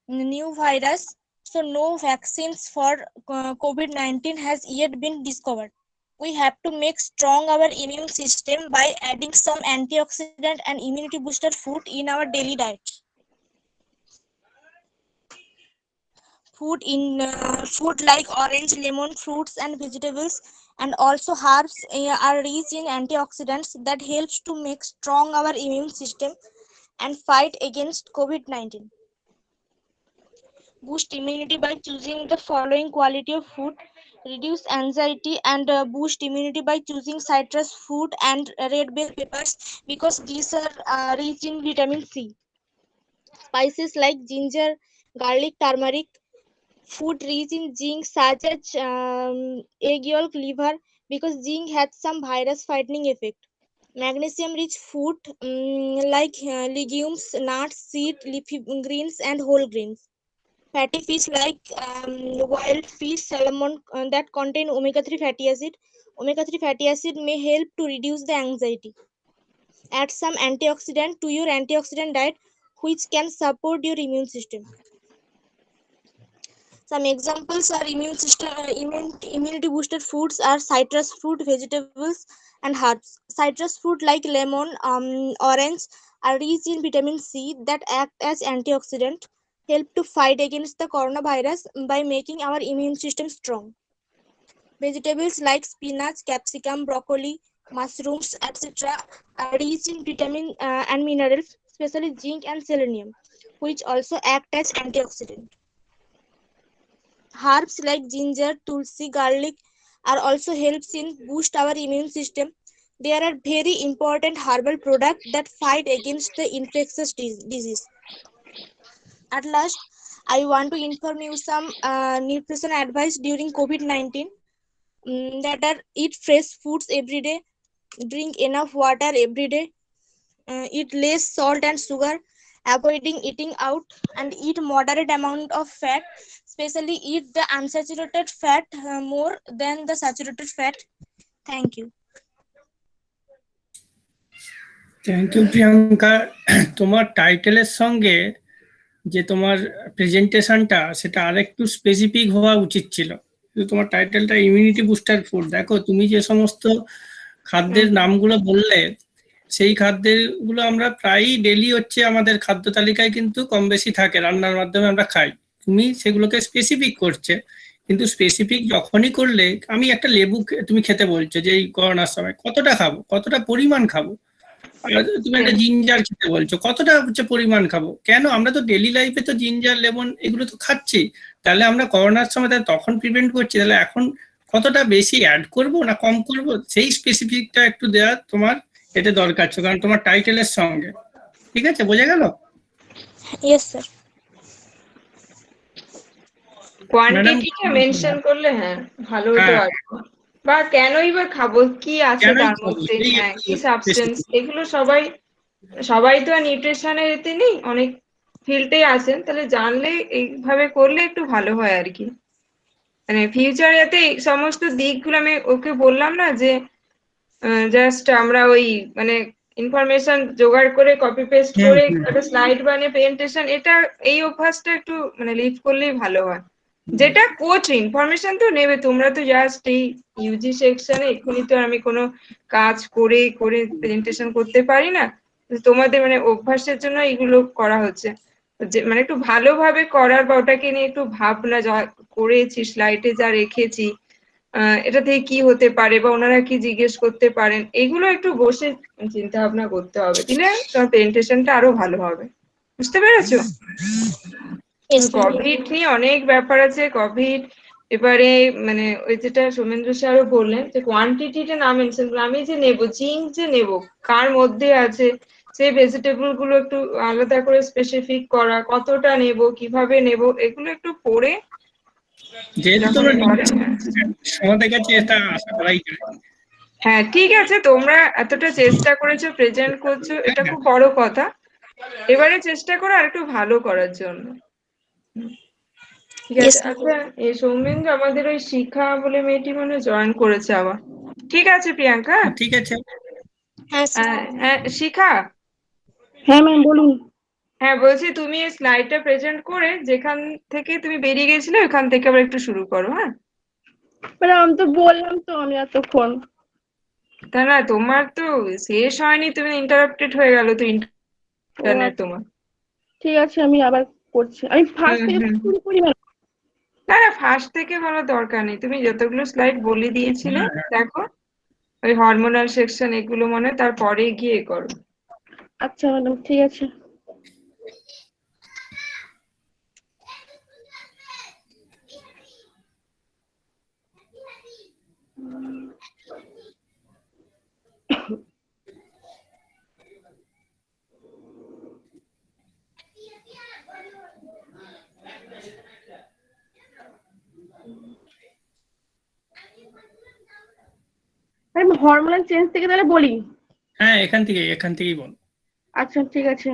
[SPEAKER 8] new virus, so no vaccines for COVID-19 has yet been discovered. We have to make strong our immune system by adding some antioxidant and immunity booster food in our daily diet. Food like orange, lemon, fruits, and vegetables, and also herbs are rich in antioxidants that helps to make strong our immune system and fight against COVID-19. Boost immunity by choosing the following quality of food: reduce anxiety and boost immunity by choosing citrus fruit and red bell peppers because these are rich in vitamin C. Spices like ginger, garlic, turmeric. Food rich in zinc such as egg yolk, liver because zinc has some virus fighting effect. Magnesium rich food like legumes, nuts, seeds, leafy greens, and whole grains. Fatty fish like wild fish, salmon that contain omega-3 fatty acid. Omega-3 fatty acid may help to reduce the anxiety. Add some antioxidant to your antioxidant diet which can support your immune system. Some examples are immunity boosted foods are citrus fruit, vegetables, and herbs. Citrus fruit like lemon, orange are rich in vitamin C that act as antioxidant, help to fight against the coronavirus by making our immune system strong. Vegetables like spinach, capsicum, broccoli, mushrooms, etc. are rich in vitamin and minerals, especially zinc and selenium, which also act as antioxidant. Herbs like ginger, tulsi, garlic are also helps in boost our immune system. They are very important herbal products that fight against the infectious disease. At last, I want to inform you some nutrition advice during COVID-19. That are eat fresh foods every day, drink enough water every day, eat less salt and sugar, avoiding eating out, and eat moderate amount of fat, especially eat the unsaturated fat more than the saturated fat. Thank you.
[SPEAKER 3] Thank you Priyanka. তোমার টাইটেলের সঙ্গে যে তোমার প্রেজেন্টেশনটা সেটা আরেকটু specific হওয়া উচিত ছিল। তোমার টাইটেলটা ইমিউনিটি বুস্টার ফুড, দেখো তুমি যে সমস্ত খাদ্যের নামগুলো বললে সেই খাদ্যের গুলো আমরা প্রায়ই ডেলি হচ্ছে আমাদের খাদ্য তালিকায় কিন্তু কম বেশি থাকে, রান্নার মাধ্যমে আমরা খাই। তুমি সেগুলোকে স্পেসিফিক করছে, কিন্তু স্পেসিফিক যখনই করলে আমি একটা লেবু তুমি খেতে বলছো যে এই করোনার সময় কতটা খাবো, কতটা পরিমাণ খাবো, তুমি একটা জিঞ্জার খেতে বলছো কতটা হচ্ছে পরিমাণ খাবো, কেন আমরা তো ডেলি লাইফে তো জিঞ্জার লেমন এগুলো তো খাচ্ছি, তাহলে আমরা করোনার সময় তখন প্রিভেন্ট করছি, তাহলে এখন কতটা বেশি অ্যাড করব না কম করব, সেই স্পেসিফিকটা একটু দেওয়া তোমার এটা দরকার ছিল, কারণ তোমার টাইটেলের সঙ্গে। ঠিক আছে, বোঝা গেল?
[SPEAKER 8] Yes sir.
[SPEAKER 1] কোয়ান্টিটিটা মেনশন করলে হ্যাঁ ভালো হতো আর বা কেনই বা খাবো, কি আছে তার মধ্যে, হ্যাঁ কি সাবস্টেন্স, এগুলো সবাই তো আর নিউট্রিশনের এতে নেই, অনেক ফিল্ডে আছেন, তাহলে জানলে এইভাবে করলে একটু ভালো হয় আর কি। মানে ফিউচারে যাতে এই সমস্ত দিকগুলো আমি ওকে বললাম না যে জাস্ট আমরা ওই মানে ইনফরমেশন জোগাড় করে কপি পেস্ট করে একটা স্লাইড বানিয়ে প্রেজেন্টেশন, এটা এই অভ্যাসটা একটু মানে লিভ করলেই ভালো হয়। যেটা কোচ ইনফরমেশন তো নেবে, তোমরা তো জাস্ট এই ইউজি সেকশনে এক্ষুনি তো আমি কোনো কাজ করে প্রেজেন্টেশন করতে পারি না, তোমাদের মানে অভ্যাসের জন্য এগুলো করা হচ্ছে, যে মানে একটু ভালোভাবে করার বা ওটাকে নিয়ে একটু ভাবনা যা করেছি স্লাইডে যা রেখেছি এটা থেকে কি হতে পারে বা ওনারা কি জিজ্ঞেস করতে পারেন, এগুলো একটু বসে চিন্তা ভাবনা করতে হবে, দিলে তোমার প্রেজেন্টেশনটা আরো ভালো হবে। বুঝতে পেরেছো? কোভিড নিয়ে অনেক ব্যাপার আছে, কোভিড এবারে মানে ওই যেটা সৌমেন্দ্র স্যারও বললেন যে কোয়ান্টিটিটা না মেনশন করে, আমি যে নেব জিঙ্ক যে নেব কার মধ্যে আছে, সেই ভেজিটেবল গুলো একটু আলাদা করে স্পেসিফিক করা, কতটা নেব কিভাবে নেব, এগুলো একটু পড়ে হ্যাঁ ঠিক আছে, তোমরা এতটা চেষ্টা করেছো প্রেজেন্ট করছো, এটা খুব বড় কথা, এবারে চেষ্টা করো আর একটু ভালো করার জন্য। ঠিক আছে। আচ্ছা এই সৌমেন্দ্র আমাদের ওই শিখা বলে মেয়েটি মনে জয়েন করেছে আবার। ঠিক আছে প্রিয়াঙ্কা।
[SPEAKER 3] ঠিক আছে।
[SPEAKER 1] হ্যাঁ শিখা।
[SPEAKER 6] হ্যাঁ ম্যাম বলুন।
[SPEAKER 1] হ্যাঁ বলছি তুমি এই স্লাইডটা প্রেজেন্ট করে যেখান থেকে তুমি বেরিয়ে গেছিলে ওখান থেকে আবার একটু শুরু করো। হ্যাঁ
[SPEAKER 6] ম্যাডাম আমি তো বললাম তো আমি এতক্ষণ।
[SPEAKER 1] তা না তোমার তো শেষ হয়নি, তুমি ইন্টারাপ্টেড হয়ে গেল তো ইন্টারনেট তোমার।
[SPEAKER 6] ঠিক আছে আমি আবার করছি, আমি ফার্স্ট থেকে শুরু করি না?
[SPEAKER 1] না ফার্স্ট থেকে বলার দরকার নেই, তুমি যতগুলো স্লাইড বলে দিয়েছিলে দেখো ওই হরমোনাল সেকশন এগুলো মনে তারপরে গিয়ে করো।
[SPEAKER 6] আচ্ছা ম্যাডাম ঠিক আছে। হরমোনাল চেঞ্জ থেকে তাহলে বলি?
[SPEAKER 3] হ্যাঁ এখান থেকেই বল।
[SPEAKER 6] আচ্ছা ঠিক আছে।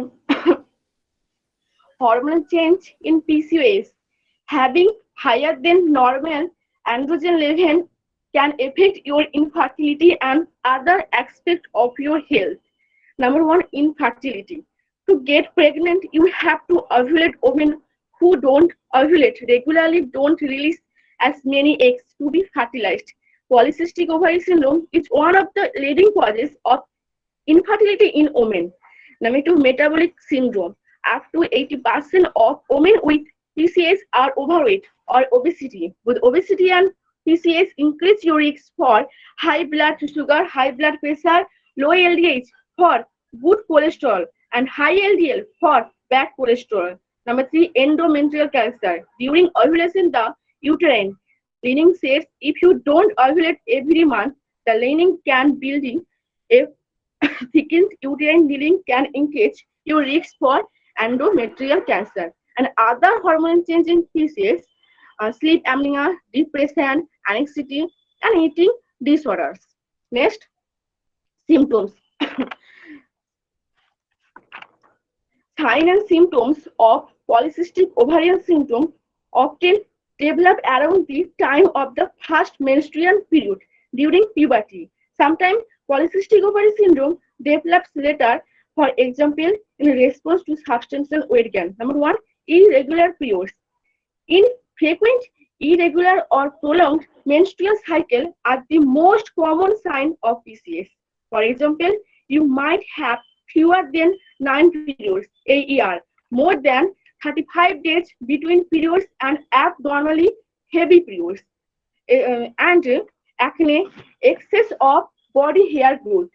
[SPEAKER 6] Hormonal change in PCOS having higher than normal androgen level can affect your infertility and other aspects of your health. Number one, infertility. To get pregnant, you have to ovulate within who don't ovulate regularly don't release as many eggs to be fertilized. Polycystic ovary syndrome is one of the leading causes of infertility in women. Number two, metabolic syndrome. Up to 80% of women with PCS are overweight or obesity. With obesity and PCS increase your risk for high blood sugar, high blood pressure, low LDH for good cholesterol, and high LDL for bad cholesterol. Number three, endometrial cancer. During ovulation, the uterine lining says if you don't ovulate every month, the lining can build in a thickened uterine lining can increase your risk for endometrial cancer and other hormone change in PCS, sleep apnea, depression, anxiety, and eating disorders. Next, symptoms. Signs and symptoms of polycystic ovarian syndrome often develop around the time of the first menstrual period during puberty. Sometimes polycystic ovary syndrome develops later, for example, in response to substantial weight gain. Number one, irregular periods. Infrequent, irregular, or prolonged menstrual cycle are the most common sign of PCS. For example, you might have fewer than 9 periods a year, more than 35 days between periods, and abnormally heavy periods, and acne, excess of body hair growth.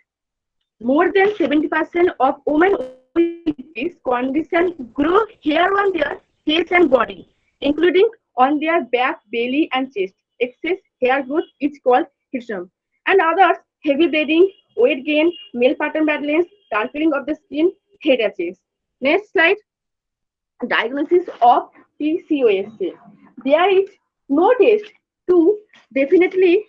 [SPEAKER 6] More than 70% of women with this condition grow hair on their face and body, including on their back, belly, and chest. Excess hair growth is called hirsutism. And others, heavy bleeding, weight gain, male pattern baldness, darkening of the skin, headaches. Next slide. Diagnosis of PCOS. There is no test to definitely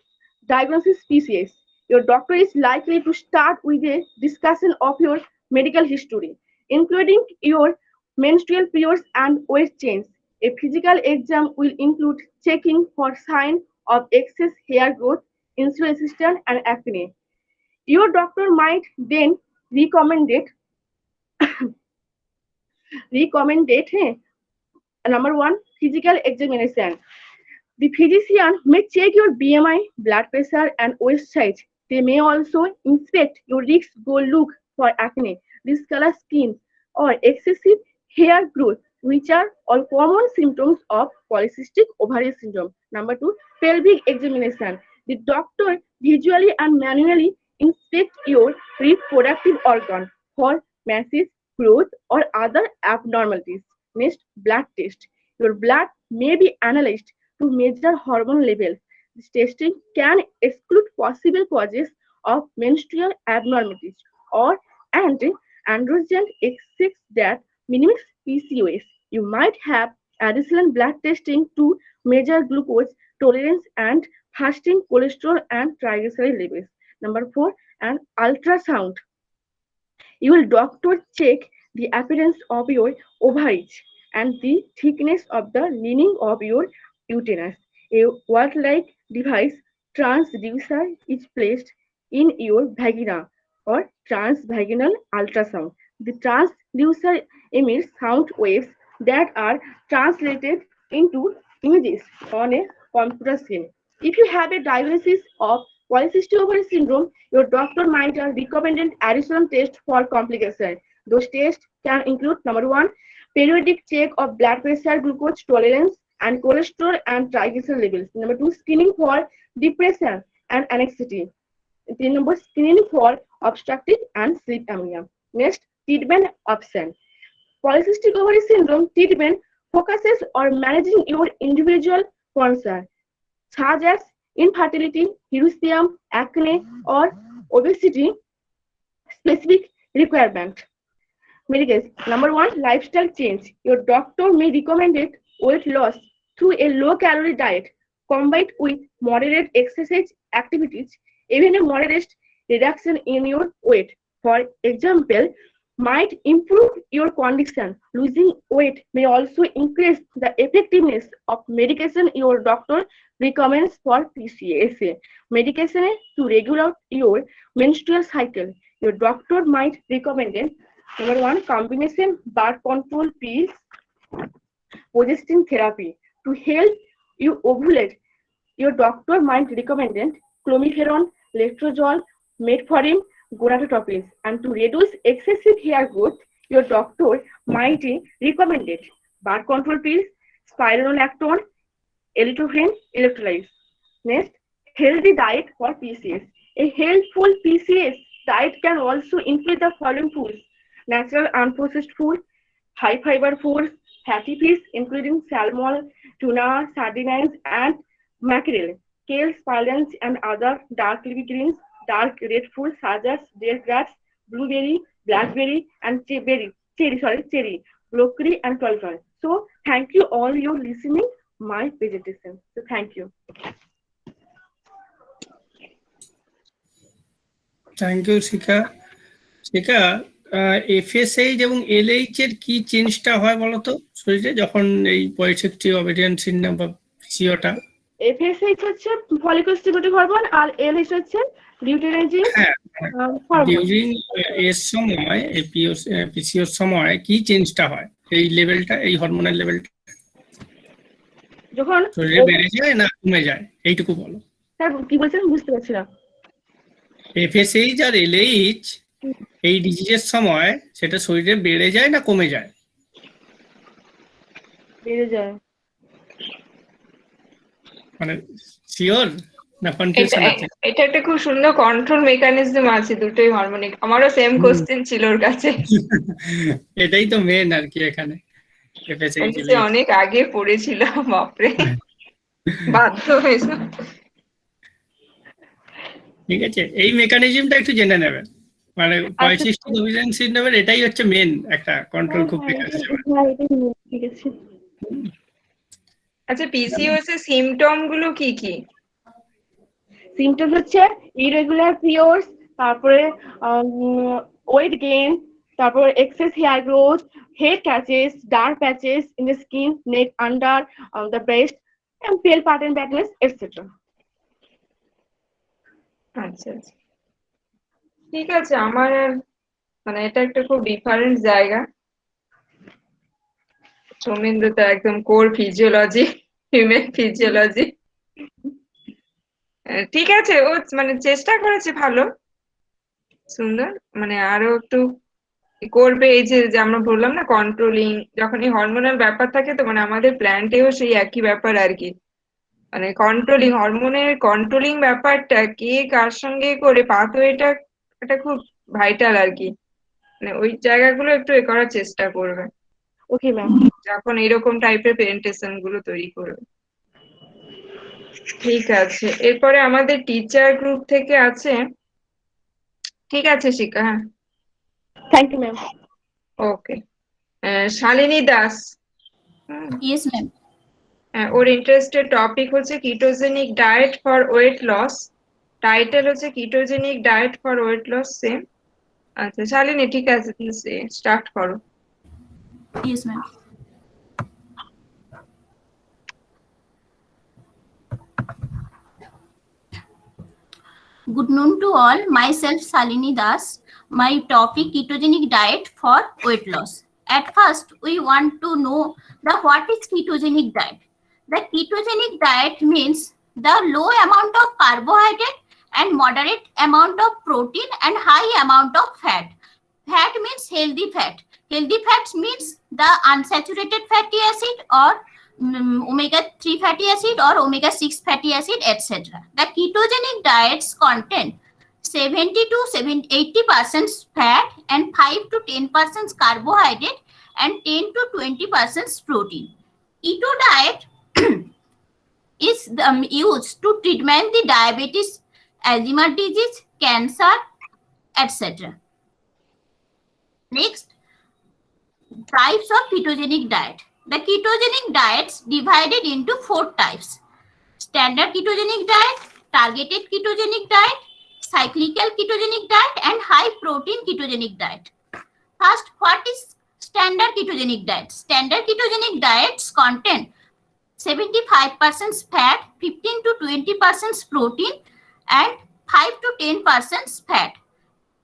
[SPEAKER 6] diagnose PCS. Your doctor is likely to start with a discussion of your medical history, including your menstrual periods and weight change. A physical exam will include checking for signs of excess hair growth, insulin resistance, and acne. Your doctor might then recommend number one, physical examination. The physician may check your BMI, blood pressure, and waist size. They may also inspect your risk go look for acne, discolor skin, or excessive hair growth, which are all common symptoms of polycystic ovary syndrome. Number two, pelvic examination. The doctor visually and manually inspect your reproductive organ for masses, growth, or other abnormalities. Next, blood test. Your blood may be analyzed to measure hormone levels. This testing can exclude possible causes of menstrual abnormalities or androgen excess that mimics PCOS. You might have additional blood testing to measure glucose tolerance and fasting cholesterol and triglyceride levels. Number four, an ultrasound. Your doctor check the appearance of your ovaries and the thickness of the lining of your uterus. A wand-like device, transducer, is placed in your vagina or transvaginal ultrasound. The transducer emits sound waves that are translated into images on a computer screen. If you have a diagnosis of polycystic ovary syndrome, your doctor might recommend additional tests for complications. Those tests can include number one, periodic check of blood pressure, glucose tolerance, and cholesterol and triglyceride levels. Number two, screening for depression and anxiety. The number screening for obstructive and sleep apnea. Next, treatment option. Polycystic ovary syndrome treatment focuses on managing your individual concern, such as infertility, hirsutism, acne, or obesity specific requirement. Medication. Number one, lifestyle change. Your doctor may recommend weight loss through a low-calorie diet combined with moderate exercise activities, even a moderate reduction in your weight. For example, might improve your condition. Losing weight may also increase the effectiveness of medication your doctor recommends for PCOS. Medication to regulate your menstrual cycle. Your doctor might recommend number one, combination birth control pills progestin therapy. To help you ovulate, your doctor might recommend clomiphene, letrozole, metformin, gonadotropins. And to reduce excessive hair growth, your doctor might recommend birth control pills, spironolactone, erythrofen, electrolytes. Next, healthy diet for PCS. A healthful PCS diet can also include the following foods: natural unprocessed food, high fiber foods, fatty fish including salmon, tuna, sardines, and mackerel, kale, spallions, and other dark leafy greens, dark red foods such as red grass, blueberry, blackberry, and cherry, broccoli, and cauliflower. So, thank you all you listening my presentation. So, thank you.
[SPEAKER 3] Thank you Shikha. Shikha, FSH এবং LH এর কি চেঞ্জটা হয় বলতো শরীরে যখন এই polycystic ovarian syndrome বা পিসিওটা?
[SPEAKER 6] এফএসএইচ হচ্ছে ফলিকুলার স্টিমুলেটিং হরমোন আর এলএইচ হচ্ছে লিউটেনাইজিং হরমোন।
[SPEAKER 3] ডিউরিং এর সময় এই পিসিওর সময় কি চেঞ্জটা হয় এই লেভেলটা, এই হরমোনের লেভেলটা
[SPEAKER 6] যখন
[SPEAKER 3] শরীরে বেড়ে যায় না কমে যায় এইটুকু বলো।
[SPEAKER 6] স্যার কি বলছেন বুঝতে পারছি না।
[SPEAKER 3] এফএসএইচ আর এলএইচ এই ডিজিজের সময় সেটা শরীরে বেড়ে যায় না কমে যায়?
[SPEAKER 6] বেড়ে যায়।
[SPEAKER 3] মানে শিওর না কনফিউশন আছে?
[SPEAKER 1] এটা একটা খুব সুন্দর কন্ট্রোল মেকানিজম আছে দুটোই হরমোনিক। আমারও সেম কোশ্চেন ছিল ওর কাছে।
[SPEAKER 3] এটাই তো মেন আর কি এখানে। এফএসএইচ
[SPEAKER 1] অনেক আগে পড়েছিলাম, বাপরে বাধ্য হয়েছে।
[SPEAKER 3] ঠিক আছে, এই মেকানিজমটা একটু জেনে নেবেন। মানে পলিসিস্টিক ওভারিয়ান সিনড্রোমের এটাই হচ্ছে মেন একটা কন্ট্রোল খুব মেকানিজম।
[SPEAKER 6] ঠিক আছে।
[SPEAKER 1] আচ্ছা, পিসিওএস এর সিম্পটম গুলো কি কি?
[SPEAKER 6] সিম্পটম হচ্ছে ইরেগুলার পিরিয়ডস, তারপরে ওয়েট গেইন, তারপর excess hair growth, head patches, dark patches in the skin, neck, under the breast, and pale pattern baldness, etc.
[SPEAKER 1] আচ্ছা আচ্ছা, ঠিক আছে। আমার মানে এটা একটা খুব ডিফারেন্ট জায়গা। সৌমেন্দ্র তো একদম কোর ফিজিওলজি, হিউম্যান ফিজিওলজি। ঠিক আছে, ও মানে চেষ্টা করেছে ভালো সুন্দর, মানে আরো একটু করবে। এই যে আমরা বললাম না কন্ট্রোলিং, যখন এই হরমোনাল ব্যাপার থাকে তো মানে আমাদের প্ল্যান্টেও সেই একই ব্যাপার আর কি। মানে কন্ট্রোলিং, হরমোনের কন্ট্রোলিং ব্যাপারটা কে কার সঙ্গে করে পাথওয়েটা, এটা খুব ভাইটাল আর কি। মানে ওই জায়গাগুলো একটু করার চেষ্টা করবে
[SPEAKER 6] ওকে ম্যাম,
[SPEAKER 1] যখন এরকম টাইপের প্রেজেন্টেশন গুলো তৈরি করবে। ঠিক আছে, এরপরে আমাদের টিচার গ্রুপ থেকে আছে। ঠিক আছে শিখা, হ্যাঁ
[SPEAKER 6] thank you ma'am.
[SPEAKER 1] Okay, Shalini Das.
[SPEAKER 7] Yes, ma'am.
[SPEAKER 1] ওর ইন্টারেস্টেড টপিক হচ্ছে ketogenic diet for weight loss. Title হচ্ছে ketogenic diet for weight loss same. আচ্ছা শালিনী, ঠিক আছে, তুমি স্টার্ট করো।
[SPEAKER 7] Yes, ma'am. Good noon to all. Myself Salini Das. My topic ketogenic diet for weight loss. At first, we want to know what is ketogenic diet. The ketogenic diet means the low amount of carbohydrate and moderate amount of protein and high amount of fat. Fat means healthy fat. Healthy fats means the unsaturated fatty acid or omega-3 fatty acid or omega-6 fatty acid, etc. The ketogenic diets contain 70 to 80% fat and 5 to 10% carbohydrate and 10 to 20% protein. Keto diet is used to treatment the diabetes, Alzheimer's disease, cancer, etc. Next, types of ketogenic diet. The ketogenic diets divided into 4 types: standard ketogenic diet, targeted ketogenic diet, cyclical ketogenic diet, and high protein ketogenic diet. First, what is standard ketogenic diet? Standard ketogenic diets contain 75% fat, 15 to 20% protein, and 5 to 10% fat.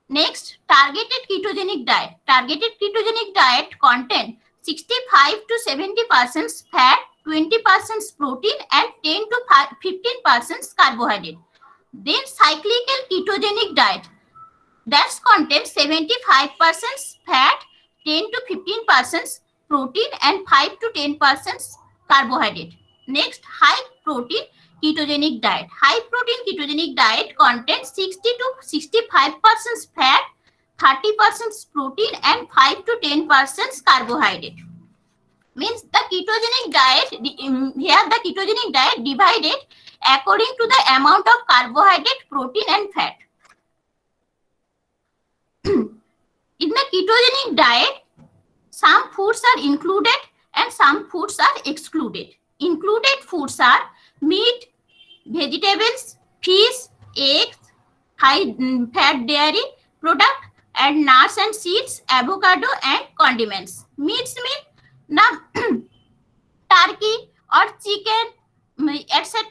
[SPEAKER 7] Next, targeted ketogenic diet. Targeted ketogenic diet contain 65 to 70% fat, 20% protein, and 10 to 15% carbohydrate. Then cyclical ketogenic diet that contains 75% fat, 10 to 15% protein, and 5 to 10% carbohydrate. Next, high protein ketogenic diet. High protein ketogenic diet contains 60 to 65% fat, 30% protein, and 5 to 10% carbohydrate. Means the ketogenic diet, here the ketogenic diet divided according to the amount of carbohydrate, protein, and fat. In the ketogenic diet, some foods are included and some foods are excluded. Included foods are meat, vegetables, fish, eggs, high fat dairy product, and nuts and seeds, avocado, and condiments. Meats mean turkey or chicken, etc.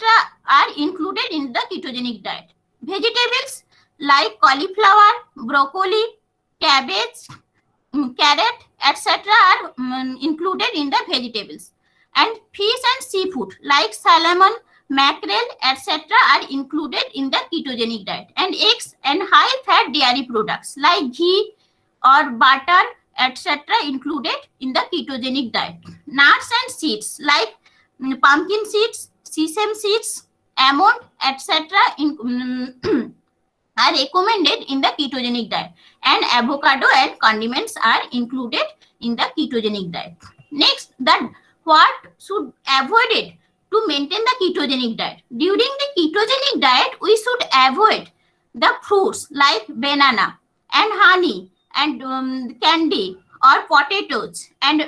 [SPEAKER 7] are included in the ketogenic diet. Vegetables like cauliflower, broccoli, cabbage, carrot, etc. are included in the vegetables. And fish and seafood like salmon, mackerel, etc. are included in the ketogenic diet. And eggs and high-fat dairy products like ghee or butter, etc. included in the ketogenic diet. Nuts and seeds like pumpkin seeds, sesame seeds, almond, etc. are recommended in the ketogenic diet, and avocado and condiments are included in the ketogenic diet. Next, what should avoid to maintain the ketogenic diet? During the ketogenic diet, we should avoid the fruits like banana and honey and candy or potatoes and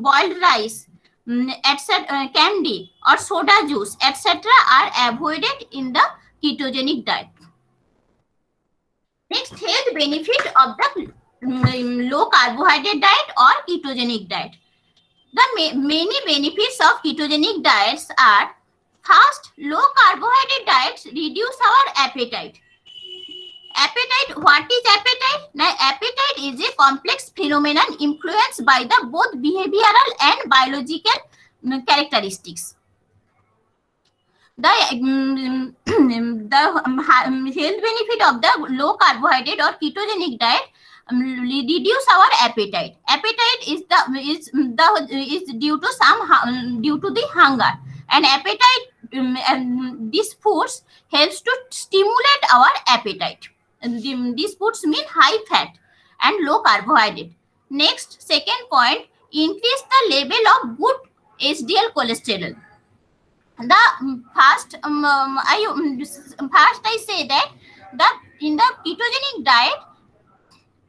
[SPEAKER 7] boiled rice, etc. Candy or soda juice, etc. are avoided in the ketogenic diet. Next, health benefit of the low carbohydrate diet or ketogenic diet. The many benefits of ketogenic diets are: first, low carbohydrate diets reduce our appetite. Appetite, what is appetite? Now, appetite is a complex phenomenon influenced by the both behavioral and biological characteristics. The health benefit of the low carbohydrate or ketogenic diet reduce our appetite. Appetite is due to the hunger, and appetite these foods helps to stimulate our appetite. These foods mean high fat and low carbohydrate. Next, second point, increase the level of good HDL cholesterol. The first I say that in the ketogenic diet,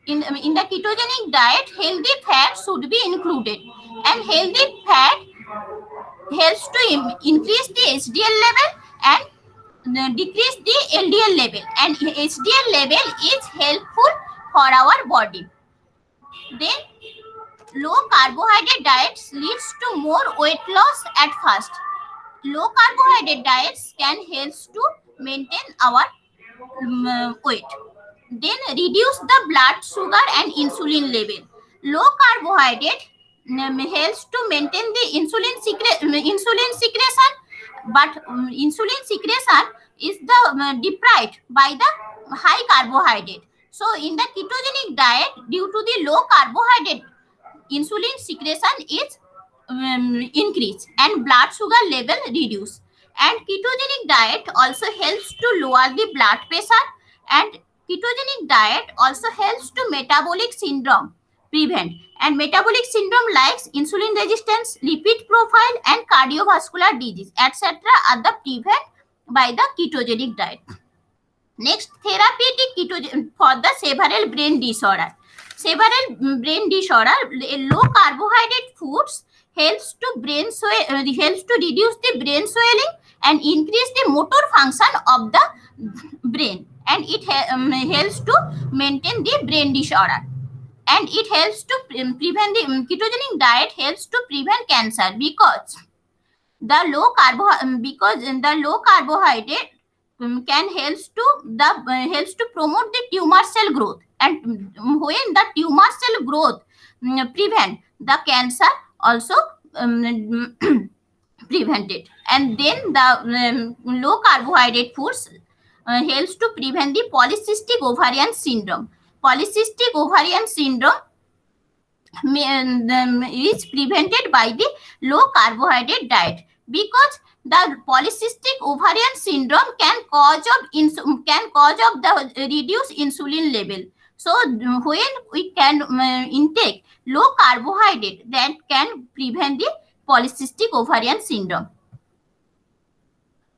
[SPEAKER 7] in the ketogenic diet, healthy fat should be included, and healthy fat helps to increase the HDL level and decrease the LDL level, and HDL level is helpful for our body. Then low carbohydrate diets leads to more weight loss at first. Low carbohydrate diets can help to maintain our weight. Then reduce the blood sugar and insulin level. Low carbohydrate helps to maintain the insulin secretion, but insulin secretion is deprived by the high carbohydrate. So in the ketogenic diet, due to the low carbohydrate, insulin secretion is increase and blood sugar level reduce. And ketogenic diet also helps to lower the blood pressure, and ketogenic diet also helps to metabolic syndrome prevent, and metabolic syndrome like insulin resistance, lipid profile, and cardiovascular disease, etc. are the prevent by the ketogenic diet. Next, therapeutic ketogen for the several brain disorder. Several brain disorder, low carbohydrate foods helps to reduce the brain swelling and increase the motor function of the brain, and it helps to maintain the brain disorder, and it helps to prevent the ketogenic diet helps to prevent cancer because the low carbohydrate can helps to promote the tumor cell growth, and when the tumor cell growth prevent, the cancer also prevented. And then the low carbohydrate foods helps to prevent the polycystic ovarian syndrome. Polycystic ovarian syndrome is prevented by the low carbohydrate diet, because the polycystic ovarian syndrome can cause of the reduced insulin level. So when we can intake low carbohydrate, that can prevent the polycystic ovarian syndrome.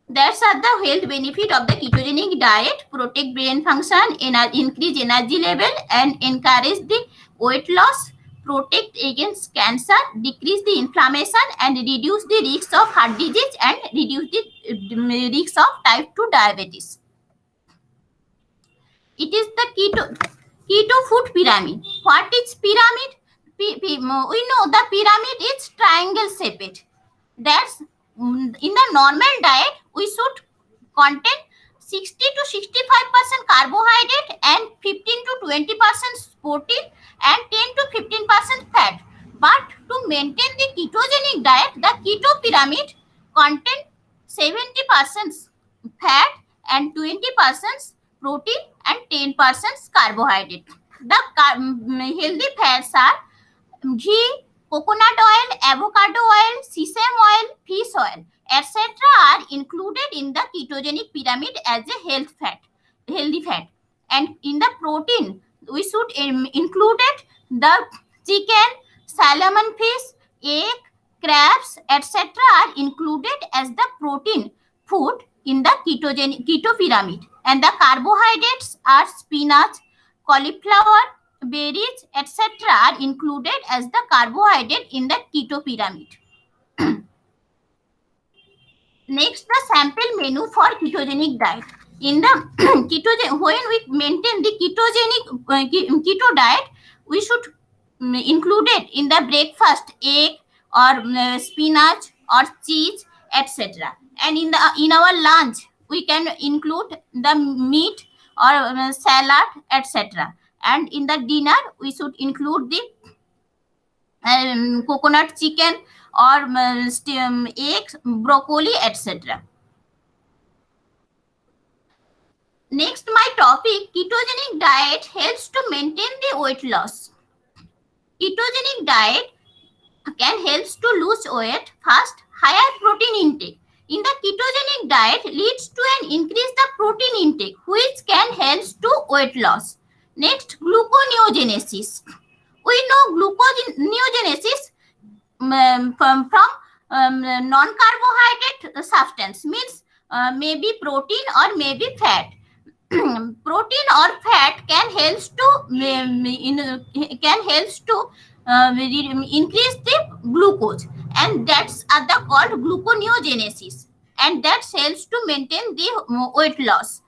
[SPEAKER 7] That's are the health benefit of the ketogenic diet: protect brain function, increase energy level, and encourage the weight loss, protect against cancer, decrease the inflammation, and reduce the risk of heart disease, and reduce the risk of type 2 diabetes. It is the keto food pyramid. What is pyramid? We know the pyramid is triangle shaped. That's in the normal diet we should contain 60 to 65% carbohydrate and 15 to 20% protein and 10 to 15% fat. But to maintain the ketogenic diet, the keto pyramid contain 70% fat and 20% protein and 10% carbohydrate. The healthy fats are ghee, coconut oil, avocado oil, sesame oil, fish oil, etc. are included in the ketogenic pyramid as a healthy fat. And in the protein, we should include the chicken, salmon fish, egg, crabs, etc. are included as the protein food in the keto pyramid. And the carbohydrates are spinach, cauliflower, berries, etc. are included as the carbohydrate in the keto pyramid. Next, the sample menu for ketogenic diet. In the when we maintain the ketogenic keto diet, we should include it in the breakfast egg or spinach or cheese, etc. And in our lunch, we can include the meat or salad, etc. And in the dinner, we should include the coconut chicken or eggs, broccoli, etc. Next, my topic: ketogenic diet helps to maintain the weight loss. Ketogenic diet can helps to lose weight fast. Higher protein intake in the ketogenic diet leads to an increase the protein intake, which can helps to weight loss. Next, gluconeogenesis. We know gluconeogenesis from non-carbohydrate substance, means maybe protein or maybe fat. Protein or fat can helps to increase the glucose, and that's called gluconeogenesis, and that helps to maintain the weight loss.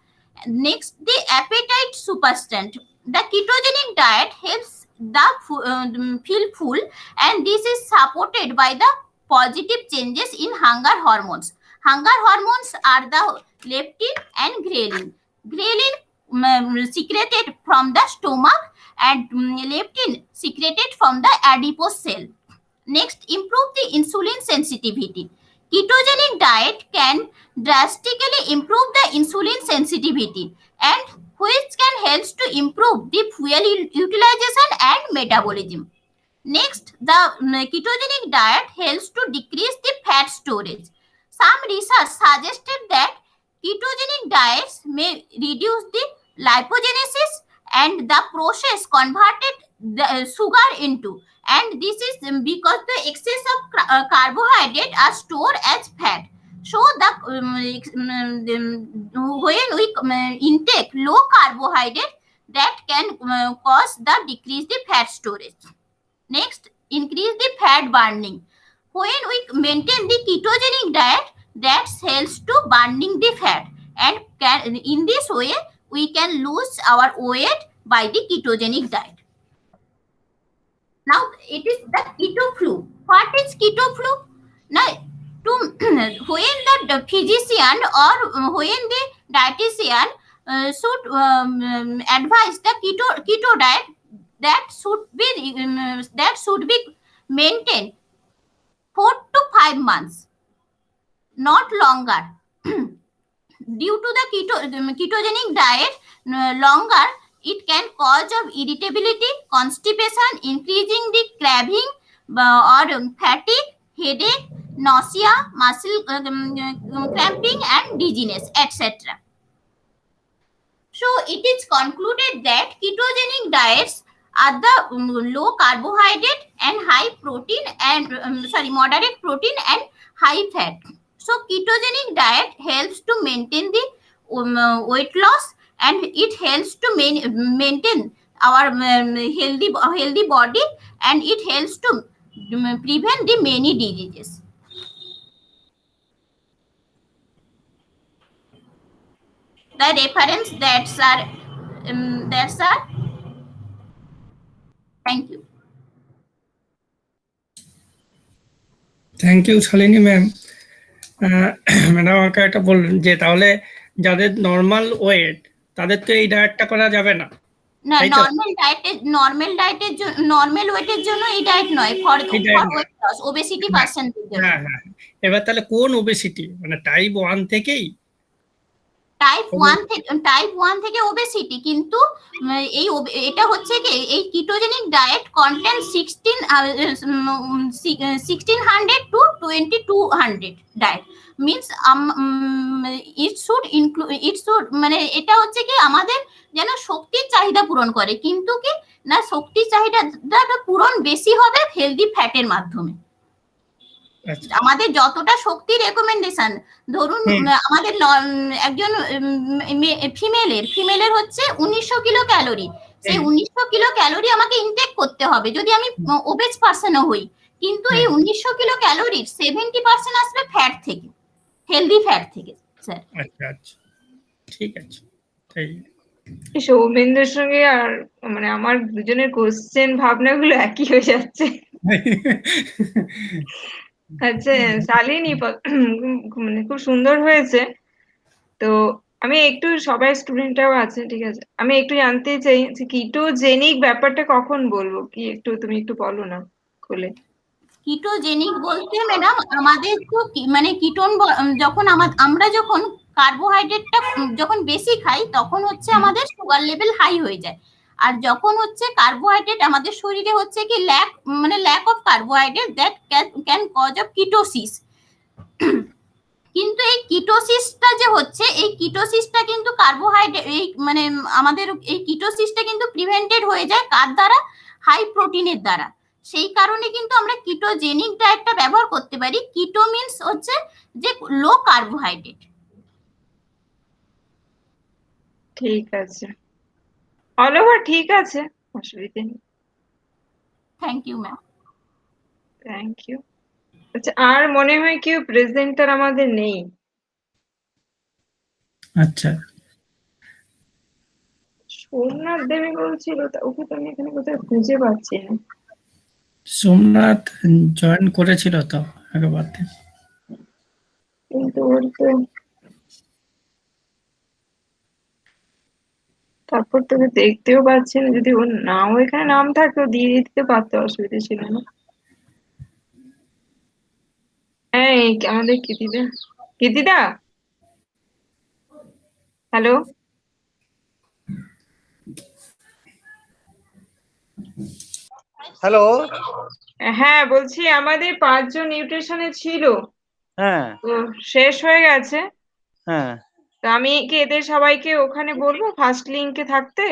[SPEAKER 7] Next, the appetite superstant. The ketogenic diet helps the feel full, and this is supported by the positive changes in hunger hormones. Hunger hormones are the leptin and ghrelin. Ghrelin secreted from the stomach, and leptin secreted from the adipose cell. Next, improve the insulin sensitivity. Ketogenic diet can drastically improve the insulin sensitivity, and which can help to improve the fuel utilization and metabolism. Next, the ketogenic diet helps to decrease the fat storage. Some research suggested that ketogenic diets may reduce the lipogenesis and the process converted the sugar into, and this is because the excess of carbohydrate are stored as fat. So when we intake low carbohydrate, that can cause the decrease the fat storage. Next, increase the fat burning. When we maintain the ketogenic diet, that helps to burning the fat, and in this way we can lose our weight by the ketogenic diet. Now it is the keto flu. What is keto flu? Now, when the physician or when the dietitian should advise the keto diet, that should be maintain 4 to 5 months, not longer. Due to the ketogenic diet longer, it can cause of irritability, constipation, increasing the craving or fatigue, headache, nausea, muscle cramping and dizziness, etc. So it is concluded that ketogenic diets are the low carbohydrate and high protein and moderate protein and high fat. So ketogenic diet helps to maintain the weight loss, and it helps to maintain our healthy body, and it helps to prevent the many diseases. The reference that's are thank you.
[SPEAKER 3] Thank you Shalini ma'am. Madam আমাকে একটা বললেন যে তাহলে যাদের normal wait তাদের তো এই ডায়েটটা করা যাবে না।
[SPEAKER 7] না,
[SPEAKER 3] তাই তো?
[SPEAKER 7] নরমাল ওয়েটের জন্য এই ডায়েট নয়, ফর ওয়েট লস, ওবেসিটি পার্সনদের জন্য।
[SPEAKER 3] হ্যাঁ হ্যাঁ, এবার তাহলে কোন ওবেসিটি, মানে টাইপ 1 থেকেই?
[SPEAKER 7] টাইপ 1 থেকে ওবেসিটি, কিন্তু এটা হচ্ছে কি, এই ketogenic diet content 1600 to 2200 diet means it should মানে এটা হচ্ছে কি আমাদের যেন শক্তির চাহিদা পূরণ করে, কিন্তু কি না শক্তির চাহিদাটা পূরণ বেশি হবে হেলদি ফ্যাটের মাধ্যমে। আমাদের যতটা শক্তি রেকমেন্ডেশন, ধরুন আমাদের একজন ফিমেলের হচ্ছে 1900 কিলো ক্যালোরি, সেই 1900 কিলো ক্যালোরি আমাকে ইনটেক করতে হবে যদি আমি ওবেজ পার্সনও হই, কিন্তু এই 1900 কিলো ক্যালোরির 70% আসবে ফ্যাট থেকে, হেলদি ফ্যাট থেকে স্যার।
[SPEAKER 3] আচ্ছা আচ্ছা, ঠিক আছে।
[SPEAKER 1] সৌমেন্দ্রের সঙ্গে আর মানে আমার দুজনের কোশ্চেন ভাবনাগুলো একই হয়ে যাচ্ছে। আচ্ছা শালিনী, মানে খুব সুন্দর হয়েছে। তো আমি একটু, সবাই স্টুডেন্টরাও আছে, ঠিক আছে, আমি একটু জানতে চাই যে কিটোজেনিক ব্যাপারটা কখন বলবো, কি একটু তুমি একটু বলো না খুলে।
[SPEAKER 7] কিটোজেনিক বলতে ম্যাডাম আমাদের তো মানে কিটোন যখন আমরা যখন কার্বোহাইড্রেটটা যখন বেশি খাই তখন হচ্ছে আমাদের সুগার লেভেল হাই হয়ে যায়, আর যখন হচ্ছে কার্বোহাইড্রেট আমাদের শরীরে হচ্ছে কি lack of carbohydrate that can cause of ketosis. কিন্তু এই কিটোসিসটা যে হচ্ছে, এই কিটোসিসটা কিন্তু কার্বোহাইড্রেট এই মানে আমাদের এই কিটোসিসটা কিন্তু প্রিভেন্টেড হয়ে যায় কার দ্বারা, হাই প্রোটিনের দ্বারা। সেই কারণে কিন্তু আমরা কিটোজেনিক ডায়েটটা ব্যবহার করতে পারি। কিটো মিন্স হচ্ছে যে লো কার্বোহাইড্রেট।
[SPEAKER 1] ঠিক আছে, অল ওভার ঠিক আছে, অসুবিধা নেই।
[SPEAKER 7] Thank you ma'am.
[SPEAKER 1] Thank you. আচ্ছা, আর মনে হয় কেউ প্রেজেন্টার আমাদের নেই।
[SPEAKER 3] আচ্ছা,
[SPEAKER 1] সোমনাথ দেবী বলছিল, ওকে তো আমি এখানে কোথাও খুঁজে পাচ্ছি না।
[SPEAKER 3] সোমনাথ জয়েন করেছিল তো একবার,
[SPEAKER 1] কিন্তু ওর তো তারপর তোকে দেখতেও পাচ্ছি না, যদি ওর নাও এখানে নাম থাকতো দিয়ে দিতে পারতো, অসুবিধা ছিল না। হ্যাঁ, আমাদের কীর্তিদা, হ্যালো,
[SPEAKER 2] হ্যালো,
[SPEAKER 1] হ্যাঁ বলছি আমাদের 5 জন নিউট্রিশনে ছিল,
[SPEAKER 2] হ্যাঁ
[SPEAKER 1] তো শেষ হয়ে গেছে।
[SPEAKER 2] হ্যাঁ
[SPEAKER 1] তো আমি কি এদের সবাইকে ওখানে বলবো ফার্স্ট লিংকে থাকতে?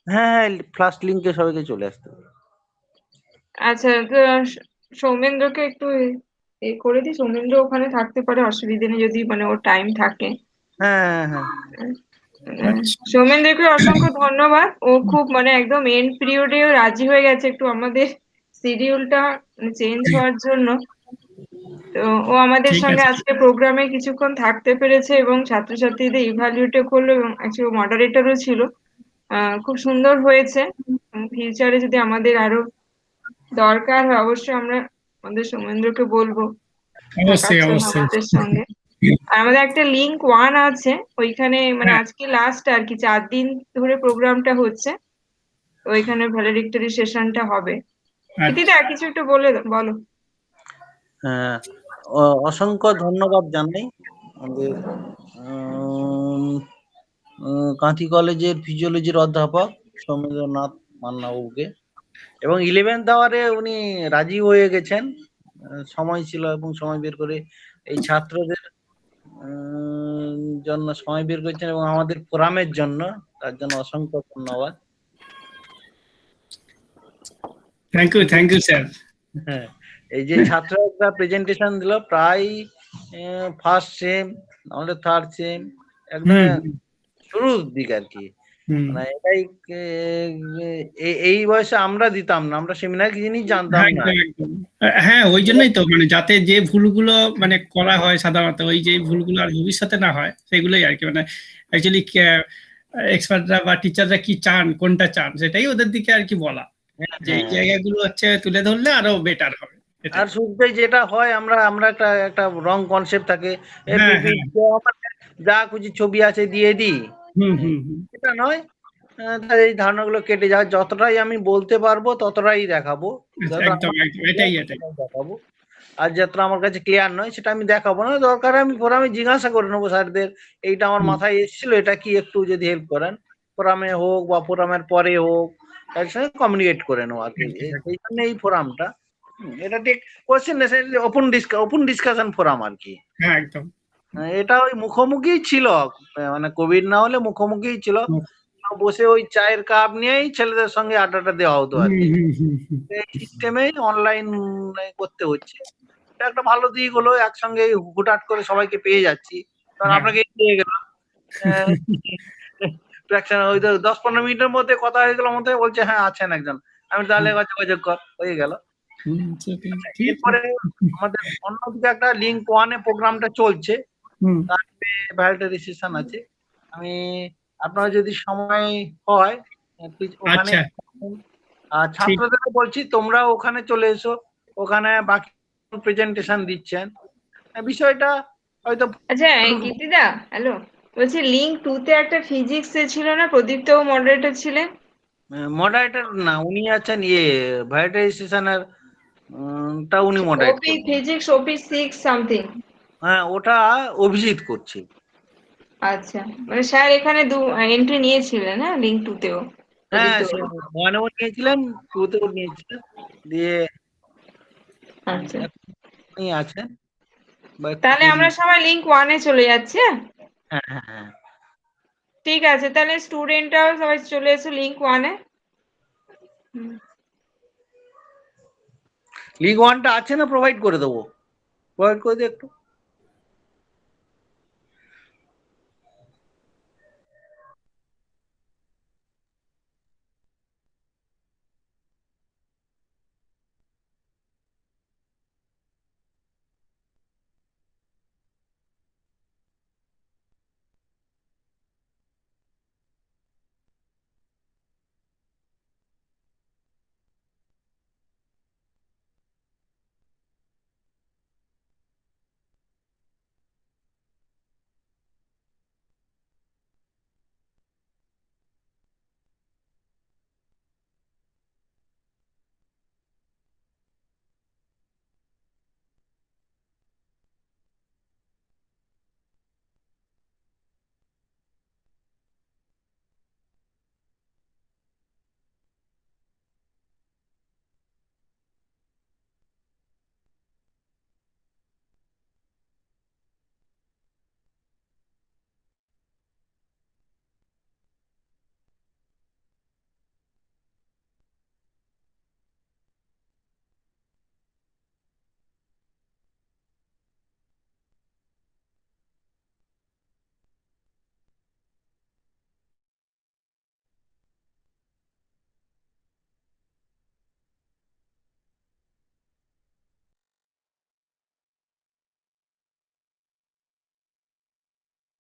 [SPEAKER 2] হ্যাঁ, ফার্স্ট লিংকে সবাইকে চলে আসতে হবে।
[SPEAKER 1] আচ্ছা, তো সৌমেন্দ্রকে একটু এ করে দিই, সৌমেন্দ্র ওখানে থাকতে পারে, অসুবিধা নেই যদি মানে ওর টাইম থাকে।
[SPEAKER 2] হ্যাঁ হ্যাঁ,
[SPEAKER 1] সৌমেন্দ্রকে অসংখ্য ধন্যবাদ, ও খুব মানে একদম এন্ড পিরিয়ডেও রাজি হয়ে গেছে একটু আমাদের শিডিউলটা চেঞ্জ হওয়ার জন্য। তো ও আমাদের
[SPEAKER 3] ঠিক
[SPEAKER 1] সঙ্গে
[SPEAKER 3] আছে।
[SPEAKER 1] আজকে প্রোগ্রামে কিছুক্ষণ থাকতে পেরেছে এবং ছাত্রছাত্রীদের ইভ্যালুয়েটও করলো এবং অ্যাকচুয়ালি মডারেটরও ছিল। খুব সুন্দর হয়েছে। ফিউচারে যদি আমাদের আরো দরকার হয় অবশ্যই আমরা আমাদের সৌমেন্দ্রকে বলবো
[SPEAKER 3] অবশ্যই
[SPEAKER 1] থাকার জন্য
[SPEAKER 3] অবশ্যই।
[SPEAKER 1] আমাদের সঙ্গে। আর আমাদের একটা লিংক 1 আছে, ওইখানে মানে আজকে লাস্ট আর কি 4 দিন ধরে প্রোগ্রামটা হচ্ছে, ওইখানে ভ্যালেডিক্টরি সেশনটা হবে। দিদা কিছু একটু বলো।
[SPEAKER 2] হ্যাঁ, অসংখ্য ধন্যবাদ জানাই আমাদের কাঁথি কলেজের ফিজিওলজির অধ্যাপক সৌমেন্দ্রনাথ মান্নাবাবুকে, এবং 11th আওয়ারে উনি রাজি হয়ে গেছেন, সময় ছিল এবং সময় বের করে এই ছাত্রদের জন্য সময় বের করেছেন এবং আমাদের ফোরামের জন্য, তার জন্য অসংখ্য ধন্যবাদ।
[SPEAKER 3] Thank you sir.
[SPEAKER 2] হ্যাঁ, এই যে ছাত্ররা প্রেজেন্টেশন দিল প্রায় ফার্স্ট সেম, আমাদের থার্ড সেম, একদম শুরুর দিক আর কি। মানে এটাই এই বয়সে আমরা দিতাম না, আমরা সেমিনার কি জিনিস জানতাম না।
[SPEAKER 3] হ্যাঁ, ওই জন্যই তো, মানে যাতে যে ভুলগুলো মানে করা হয় সাধারণত, ওই যে ভুলগুলো আর ভবিষ্যতে না হয় সেগুলোই আর কি। মানে অ্যাকচুয়ালি এক্সপার্টরা বা টিচাররা কি চান, কোনটা চান, সেটাই ওদের দিকে আর কি বলা, যে এই জায়গাগুলো হচ্ছে তুলে ধরলে আরো বেটার হবে।
[SPEAKER 2] আর শুরুতে যেটা হয়, আমরা একটা রং কনসেপ্ট থাকে, যা কিছু ছবি আছে দিয়ে দিই, এটা নয়। এই ধারণাগুলো কেটে যায়, যতটাই আমি বলতে পারবো ততটাই দেখাবো, দেখাবো। আর যতটা আমার কাছে ক্লিয়ার নয় সেটা আমি দেখাবো না, দরকার আমি ফোরামে জিজ্ঞাসা করে নেবো স্যারদের, এইটা আমার মাথায় এসেছিল, এটা কি একটু যদি হেল্প করেন, ফোরামে হোক বা ফোরামের পরে হোক, তার সঙ্গে কমিউনিকেট করে নেবো আর কি। এই জন্য এই ফোরামটা, এটা ঠিক কোশ্চেন ওপেন ডিসকাশন ফোরাম আর কি।
[SPEAKER 3] একদম
[SPEAKER 2] এটা ওই মুখোমুখি ছিল, মানে কোভিড না হলে মুখোমুখি ছিল, বসে ওই চায়ের কাপ নিয়েই ছেলেদের সঙ্গে আড্ডাটা দেওয়া হতো আর কি। এই সিস্টেমে অনলাইন করতে হচ্ছে, এটা একটা ভালো দিক হলো, একসঙ্গে হুটহাট করে সবাইকে পেয়ে যাচ্ছি, কারণ আপনাকে পেয়ে গেলাম ওই 10-15 মিনিটের মধ্যে কথা হয়ে গেল, মধ্যে বলছে হ্যাঁ আছেন একজন, আমি তাহলে যোগাযোগ কর, হয়ে গেল। এরপরে আমাদের অন্যদিকে একটা লিঙ্ক 1-এ প্রোগ্রামটা চলছে, ভ্যালিডারি সেশন আছে। আমি আপনারা যদি সময় হয় ওখানে, আর ছাত্রদের বলছি তোমরা ওখানে চলে এসো, ওখানে বাকি প্রেজেন্টেশন দিচ্ছেন, বিষয়টা হয়তো।
[SPEAKER 1] আচ্ছা কীর্তিদা, হ্যালো, বলছি লিঙ্ক 2-তে একটা ফিজিক্স ছিল না, প্রদীপ্ত মডারেটর ছিলেন?
[SPEAKER 2] মডারেটর না, উনি আছেন ভ্যালিডারি সেশনের টা উনি মডারেট করছেন।
[SPEAKER 1] ফিজিক্স ওপি 6 সামথিং।
[SPEAKER 2] হ্যাঁ, ওটা অভিজিৎ করছে।
[SPEAKER 1] আচ্ছা, মানে স্যার এখানে এন্ট্রি নিয়েছিলেন হ্যাঁ লিঙ্ক 2-তেও?
[SPEAKER 2] হ্যাঁ, 1-এও নিয়েছিলেন, 2-তেও নিয়েছিলেন, দিয়ে
[SPEAKER 1] আচ্ছা
[SPEAKER 2] আছেন।
[SPEAKER 1] তাহলে আমরা সবাই লিঙ্ক 1-এ চলে যাচ্ছি।
[SPEAKER 2] হ্যাঁ হ্যাঁ হ্যাঁ,
[SPEAKER 1] ঠিক আছে, তাহলে স্টুডেন্টরাও সবাই চলে এসো লিঙ্ক 1-এ।
[SPEAKER 2] লিঙ্ক 1টা আছে না, প্রোভাইড করে দেবো, প্রোভাইড করে দিই একটু।